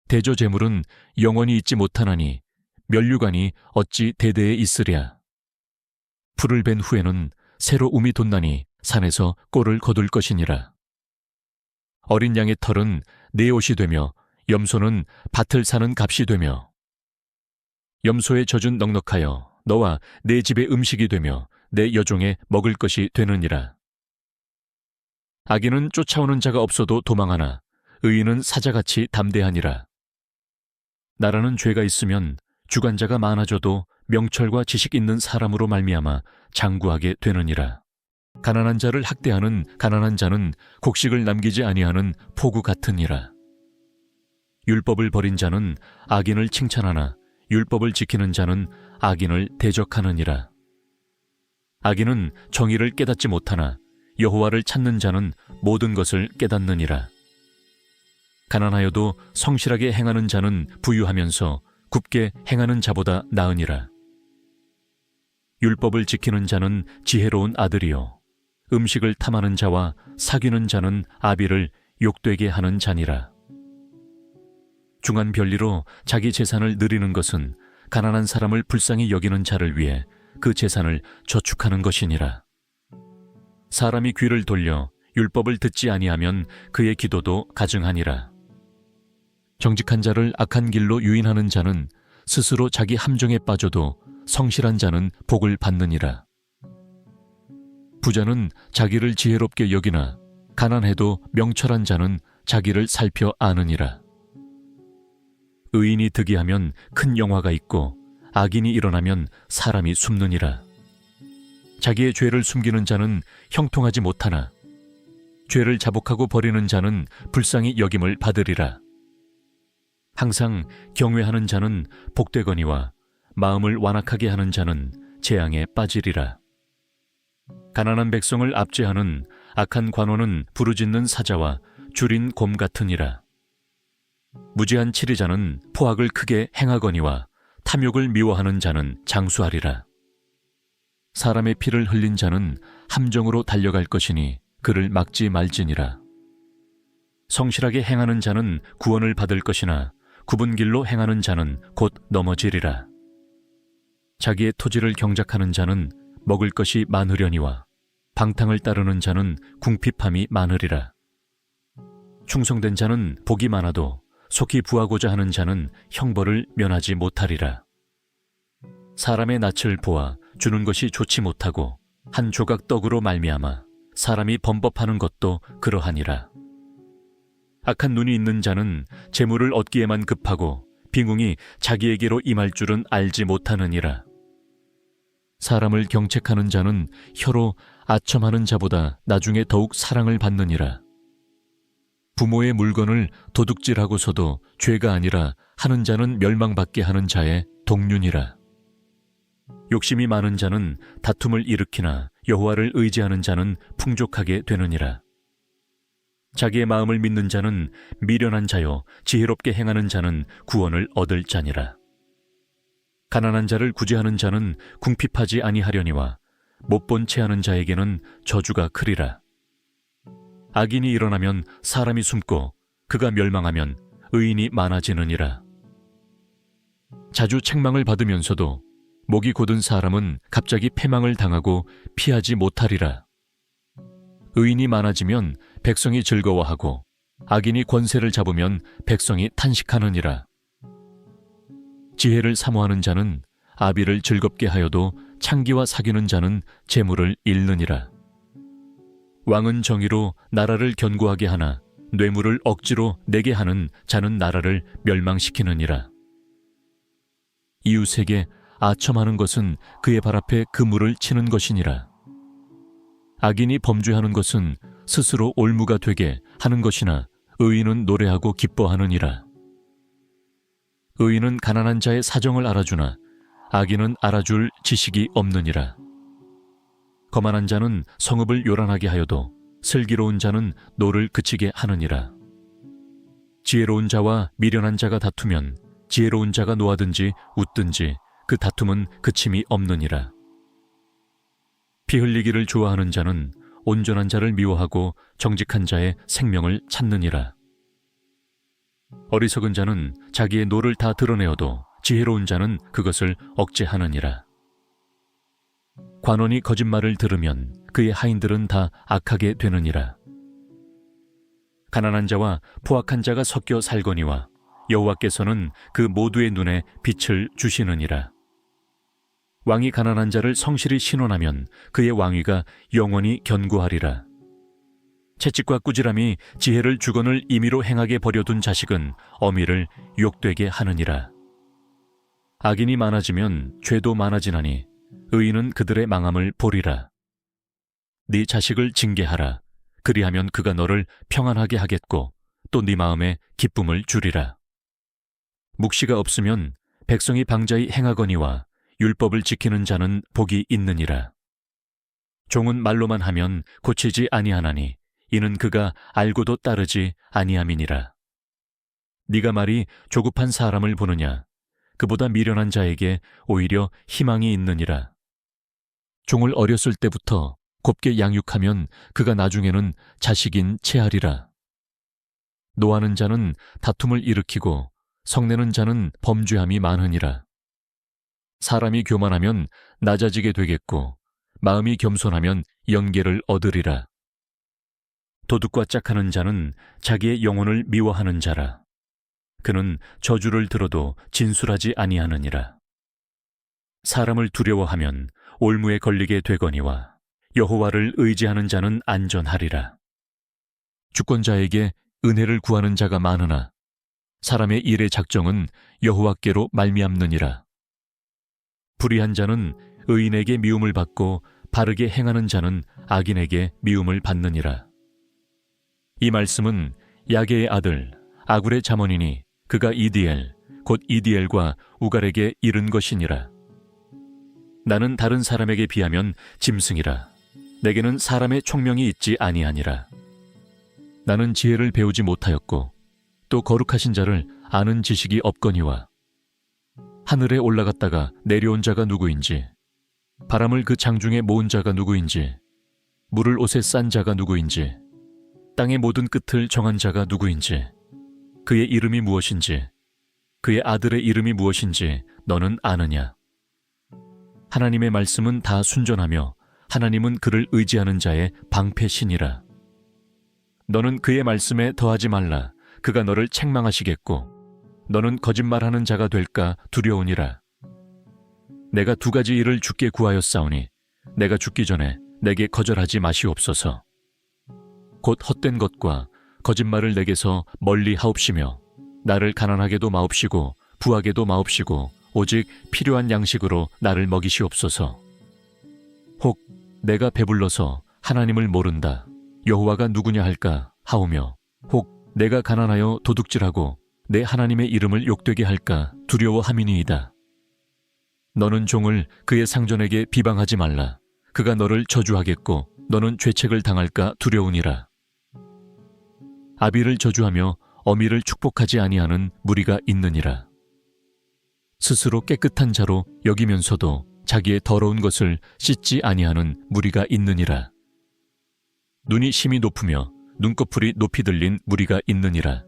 대저 재물은 영원히 있지 못하나니 면류관이 어찌 대대에 있으랴. 풀을 벤 후에는 새로 움이 돋나니 산에서 꼴을 거둘 것이니라. 어린 양의 털은 내 옷이 되며 염소는 밭을 사는 값이 되며 염소의 젖은 넉넉하여 너와 내 집의 음식이 되며 내 여종의 먹을 것이 되느니라. 악인은 쫓아오는 자가 없어도 도망하나 의인은 사자같이 담대하니라. 나라는 죄가 있으면 주관자가 많아져도 명철과 지식 있는 사람으로 말미암아 장구하게 되느니라. 가난한 자를 학대하는 가난한 자는 곡식을 남기지 아니하는 포구 같으니라. 율법을 버린 자는 악인을 칭찬하나 율법을 지키는 자는 악인을 대적하느니라. 악인은 정의를 깨닫지 못하나 여호와를 찾는 자는 모든 것을 깨닫느니라. 가난하여도 성실하게 행하는 자는 부유하면서 굽게 행하는 자보다 나으니라. 율법을 지키는 자는 지혜로운 아들이요 음식을 탐하는 자와 사귀는 자는 아비를 욕되게 하는 자니라. 중한 별리로 자기 재산을 누리는 것은 가난한 사람을 불쌍히 여기는 자를 위해 그 재산을 저축하는 것이니라. 사람이 귀를 돌려 율법을 듣지 아니하면 그의 기도도 가증하니라. 정직한 자를 악한 길로 유인하는 자는 스스로 자기 함정에 빠져도 성실한 자는 복을 받느니라. 부자는 자기를 지혜롭게 여기나 가난해도 명철한 자는 자기를 살펴 아느니라. 의인이 득이하면 큰 영화가 있고 악인이 일어나면 사람이 숨느니라. 자기의 죄를 숨기는 자는 형통하지 못하나 죄를 자복하고 버리는 자는 불쌍히 여김을 받으리라. 항상 경외하는 자는 복되거니와 마음을 완악하게 하는 자는 재앙에 빠지리라. 가난한 백성을 압제하는 악한 관원은 부르짖는 사자와 줄인 곰 같으니라. 무지한 치리자는 포악을 크게 행하거니와 탐욕을 미워하는 자는 장수하리라. 사람의 피를 흘린 자는 함정으로 달려갈 것이니 그를 막지 말지니라. 성실하게 행하는 자는 구원을 받을 것이나 굽은 길로 행하는 자는 곧 넘어지리라. 자기의 토지를 경작하는 자는 먹을 것이 많으려니와 방탕을 따르는 자는 궁핍함이 많으리라. 충성된 자는 복이 많아도 속히 부하고자 하는 자는 형벌을 면하지 못하리라. 사람의 낯을 보아 주는 것이 좋지 못하고 한 조각 떡으로 말미암아 사람이 범법하는 것도 그러하니라. 악한 눈이 있는 자는 재물을 얻기에만 급하고 빙웅이 자기에게로 임할 줄은 알지 못하느니라. 사람을 경책하는 자는 혀로 아첨하는 자보다 나중에 더욱 사랑을 받느니라. 부모의 물건을 도둑질하고서도 죄가 아니라 하는 자는 멸망받게 하는 자의 동륜이라. 욕심이 많은 자는 다툼을 일으키나 여호와를 의지하는 자는 풍족하게 되느니라. 자기의 마음을 믿는 자는 미련한 자요 지혜롭게 행하는 자는 구원을 얻을 자니라. 가난한 자를 구제하는 자는 궁핍하지 아니하려니와 못본 채 하는 자에게는 저주가 크리라. 악인이 일어나면 사람이 숨고 그가 멸망하면 의인이 많아지느니라. 자주 책망을 받으면서도 목이 곧은 사람은 갑자기 패망을 당하고 피하지 못하리라. 의인이 많아지면 백성이 즐거워하고 악인이 권세를 잡으면 백성이 탄식하느니라. 지혜를 사모하는 자는 아비를 즐겁게 하여도 창기와 사귀는 자는 재물을 잃느니라. 왕은 정의로 나라를 견고하게 하나 뇌물을 억지로 내게 하는 자는 나라를 멸망시키느니라. 이웃에게 아첨하는 것은 그의 발 앞에 그물을 치는 것이니라. 악인이 범죄하는 것은 스스로 올무가 되게 하는 것이나 의인은 노래하고 기뻐하느니라. 의인은 가난한 자의 사정을 알아주나 악인은 알아줄 지식이 없느니라. 거만한 자는 성읍을 요란하게 하여도 슬기로운 자는 노를 그치게 하느니라. 지혜로운 자와 미련한 자가 다투면 지혜로운 자가 노하든지 웃든지 그 다툼은 그침이 없느니라. 피 흘리기를 좋아하는 자는 온전한 자를 미워하고 정직한 자의 생명을 찾느니라. 어리석은 자는 자기의 노를 다 드러내어도 지혜로운 자는 그것을 억제하느니라. 관원이 거짓말을 들으면 그의 하인들은 다 악하게 되느니라. 가난한 자와 포악한 자가 섞여 살거니와 여호와께서는 그 모두의 눈에 빛을 주시느니라. 왕이 가난한 자를 성실히 신원하면 그의 왕위가 영원히 견고하리라. 채찍과 꾸지람이 지혜를 주거늘 임의로 행하게 버려둔 자식은 어미를 욕되게 하느니라. 악인이 많아지면 죄도 많아지나니 의인은 그들의 망함을 보리라. 네 자식을 징계하라. 그리하면 그가 너를 평안하게 하겠고 또 네 마음에 기쁨을 주리라. 묵시가 없으면 백성이 방자히 행하거니와 율법을 지키는 자는 복이 있느니라. 종은 말로만 하면 고치지 아니하나니 이는 그가 알고도 따르지 아니함이니라. 네가 말이 조급한 사람을 보느냐? 그보다 미련한 자에게 오히려 희망이 있느니라. 종을 어렸을 때부터 곱게 양육하면 그가 나중에는 자식인 채하리라. 노하는 자는 다툼을 일으키고 성내는 자는 범죄함이 많으니라. 사람이 교만하면 낮아지게 되겠고 마음이 겸손하면 영계를 얻으리라. 도둑과 짝하는 자는 자기의 영혼을 미워하는 자라. 그는 저주를 들어도 진술하지 아니하느니라. 사람을 두려워하면 올무에 걸리게 되거니와 여호와를 의지하는 자는 안전하리라. 주권자에게 은혜를 구하는 자가 많으나 사람의 일의 작정은 여호와께로 말미암느니라. 불의한 자는 의인에게 미움을 받고 바르게 행하는 자는 악인에게 미움을 받느니라. 이 말씀은 야게의 아들 아굴의 잠언이니 그가 이디엘 곧 이디엘과 우갈에게 이른 것이니라. 나는 다른 사람에게 비하면 짐승이라. 내게는 사람의 총명이 있지 아니하니라. 나는 지혜를 배우지 못하였고 또 거룩하신 자를 아는 지식이 없거니와 하늘에 올라갔다가 내려온 자가 누구인지 바람을 그 장중에 모은 자가 누구인지 물을 옷에 싼 자가 누구인지 땅의 모든 끝을 정한 자가 누구인지 그의 이름이 무엇인지 그의 아들의 이름이 무엇인지 너는 아느냐? 하나님의 말씀은 다 순전하며 하나님은 그를 의지하는 자의 방패신이라. 너는 그의 말씀에 더하지 말라. 그가 너를 책망하시겠고 너는 거짓말하는 자가 될까 두려우니라. 내가 두 가지 일을 주께 구하였사오니 내가 죽기 전에 내게 거절하지 마시옵소서. 곧 헛된 것과 거짓말을 내게서 멀리 하옵시며 나를 가난하게도 마옵시고 부하게도 마옵시고 오직 필요한 양식으로 나를 먹이시옵소서. 혹 내가 배불러서 하나님을 모른다 여호와가 누구냐 할까 하오며 혹 내가 가난하여 도둑질하고 내 하나님의 이름을 욕되게 할까 두려워함이니이다. 너는 종을 그의 상전에게 비방하지 말라. 그가 너를 저주하겠고 너는 죄책을 당할까 두려우니라. 아비를 저주하며 어미를 축복하지 아니하는 무리가 있느니라. 스스로 깨끗한 자로 여기면서도 자기의 더러운 것을 씻지 아니하는 무리가 있느니라. 눈이 심히 높으며 눈꺼풀이 높이 들린 무리가 있느니라.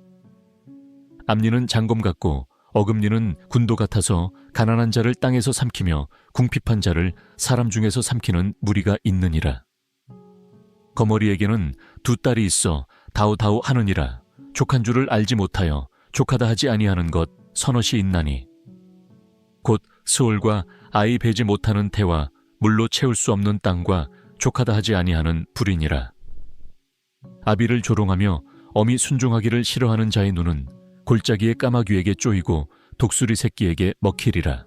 앞니는 장검 같고 어금니는 군도 같아서 가난한 자를 땅에서 삼키며 궁핍한 자를 사람 중에서 삼키는 무리가 있느니라. 거머리에게는 두 딸이 있어 다우다우 하느니라. 족한 줄을 알지 못하여 족하다 하지 아니하는 것 서넛이 있나니 곧 스올과 아이 베지 못하는 태와 물로 채울 수 없는 땅과 족하다 하지 아니하는 불이니라. 아비를 조롱하며 어미 순종하기를 싫어하는 자의 눈은 골짜기의 까마귀에게 쪼이고 독수리 새끼에게 먹히리라.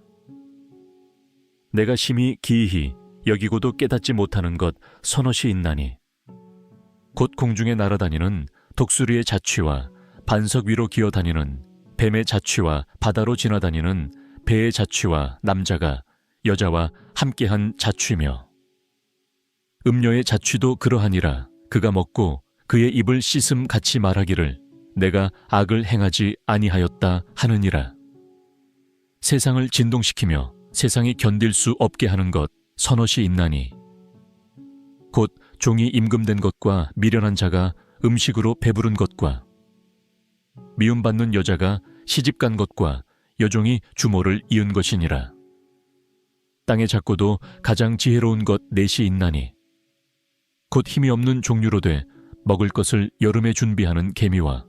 내가 심히 기이히 여기고도 깨닫지 못하는 것 서넛이 있나니 곧 공중에 날아다니는 독수리의 자취와 반석 위로 기어다니는 뱀의 자취와 바다로 지나다니는 배의 자취와 남자가 여자와 함께한 자취며 음녀의 자취도 그러하니라. 그가 먹고 그의 입을 씻음 같이 말하기를 내가 악을 행하지 아니하였다 하느니라. 세상을 진동시키며 세상이 견딜 수 없게 하는 것 서넛이 있나니 곧 종이 임금된 것과 미련한 자가 음식으로 배부른 것과 미움받는 여자가 시집간 것과 여종이 주모를 이은 것이니라. 땅의 작고도 가장 지혜로운 것 넷이 있나니 곧 힘이 없는 종류로 돼 먹을 것을 여름에 준비하는 개미와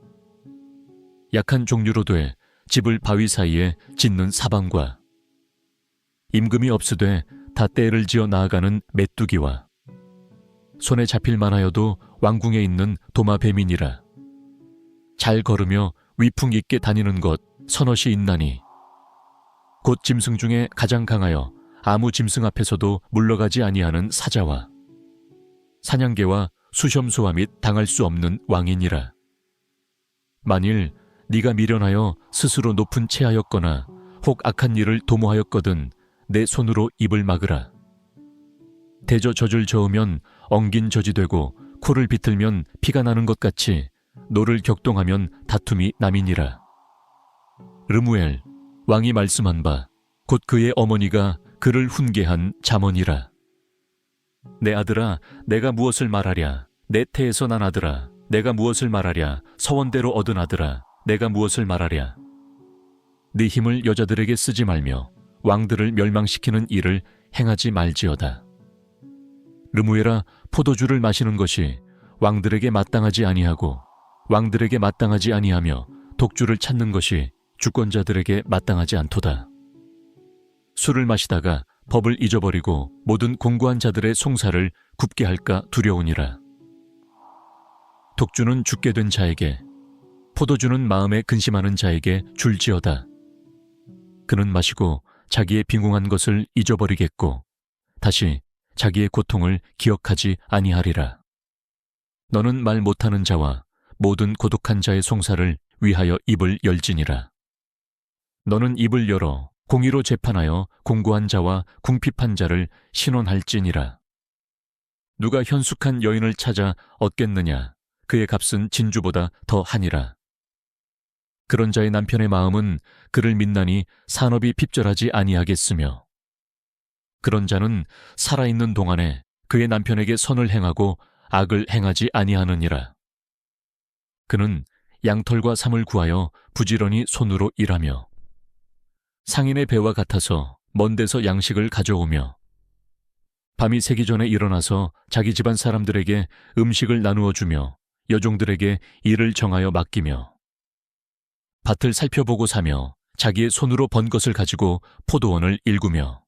약한 종류로 돼 집을 바위 사이에 짓는 사방과 임금이 없으되 다 떼를 지어 나아가는 메뚜기와 손에 잡힐 만하여도 왕궁에 있는 도마뱀이니라. 잘 걸으며 위풍 있게 다니는 것 서넛이 있나니 곧 짐승 중에 가장 강하여 아무 짐승 앞에서도 물러가지 아니하는 사자와 사냥개와 수염소와 및 당할 수 없는 왕이니라. 만일 네가 미련하여 스스로 높은 체하였거나 혹 악한 일을 도모하였거든 내 손으로 입을 막으라. 대저 젖을 저으면 엉긴 젖이 되고 코를 비틀면 피가 나는 것 같이 노를 격동하면 다툼이 남이니라. 르무엘 왕이 말씀한 바 곧 그의 어머니가 그를 훈계한 잠언이라. 내 아들아 내가 무엇을 말하랴. 내 태에서 난 아들아 내가 무엇을 말하랴. 서원대로 얻은 아들아 내가 무엇을 말하랴. 네 힘을 여자들에게 쓰지 말며 왕들을 멸망시키는 일을 행하지 말지어다. 르무엘아 포도주를 마시는 것이 왕들에게 마땅하지 아니하고 왕들에게 마땅하지 아니하며 독주를 찾는 것이 주권자들에게 마땅하지 않도다. 술을 마시다가 법을 잊어버리고 모든 공고한 자들의 송사를 굽게 할까 두려우니라. 독주는 죽게 된 자에게 포도주는 마음에 근심하는 자에게 줄지어다. 그는 마시고 자기의 빈궁한 것을 잊어버리겠고 다시 자기의 고통을 기억하지 아니하리라. 너는 말 못하는 자와 모든 고독한 자의 송사를 위하여 입을 열지니라. 너는 입을 열어 공의로 재판하여 공고한 자와 궁핍한 자를 신원할지니라. 누가 현숙한 여인을 찾아 얻겠느냐. 그의 값은 진주보다 더 하니라. 그런 자의 남편의 마음은 그를 믿나니 산업이 핍절하지 아니하겠으며 그런 자는 살아있는 동안에 그의 남편에게 선을 행하고 악을 행하지 아니하느니라. 그는 양털과 삼을 구하여 부지런히 손으로 일하며 상인의 배와 같아서 먼 데서 양식을 가져오며 밤이 새기 전에 일어나서 자기 집안 사람들에게 음식을 나누어 주며 여종들에게 일을 정하여 맡기며 밭을 살펴보고 사며 자기의 손으로 번 것을 가지고 포도원을 일구며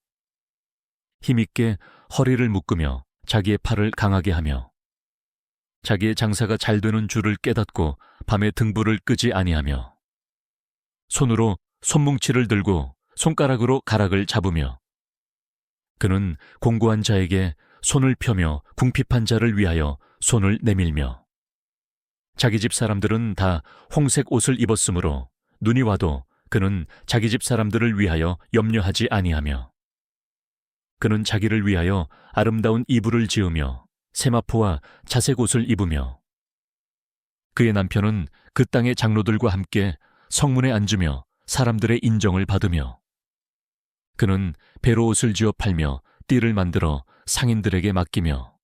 힘있게 허리를 묶으며 자기의 팔을 강하게 하며 자기의 장사가 잘 되는 줄을 깨닫고 밤에 등불을 끄지 아니하며 손으로 손뭉치를 들고 손가락으로 가락을 잡으며 그는 공고한 자에게 손을 펴며 궁핍한 자를 위하여 손을 내밀며 자기 집 사람들은 다 홍색 옷을 입었으므로 눈이 와도 그는 자기 집 사람들을 위하여 염려하지 아니하며 그는 자기를 위하여 아름다운 이불을 지으며 세마포와 자색 옷을 입으며 그의 남편은 그 땅의 장로들과 함께 성문에 앉으며 사람들의 인정을 받으며 그는 배로 옷을 지어 팔며 띠를 만들어 상인들에게 맡기며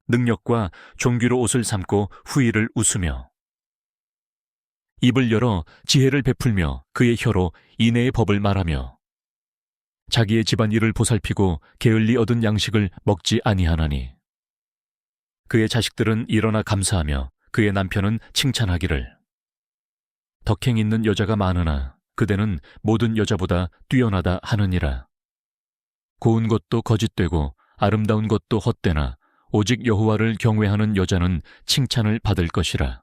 능력과 종기로 옷을 삼고 후일을 웃으며 입을 열어 지혜를 베풀며 그의 혀로 인애의 법을 말하며 자기의 집안 일을 보살피고 게을리 얻은 양식을 먹지 아니하나니 그의 자식들은 일어나 감사하며 그의 남편은 칭찬하기를 덕행 있는 여자가 많으나 그대는 모든 여자보다 뛰어나다 하느니라. 고운 것도 거짓되고 아름다운 것도 헛되나 오직 여호와를 경외하는 여자는 칭찬을 받을 것이라.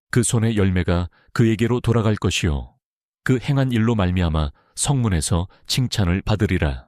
그 손의 열매가 그에게로 돌아갈 것이요 그 행한 일로 말미암아 성문에서 칭찬을 받으리라.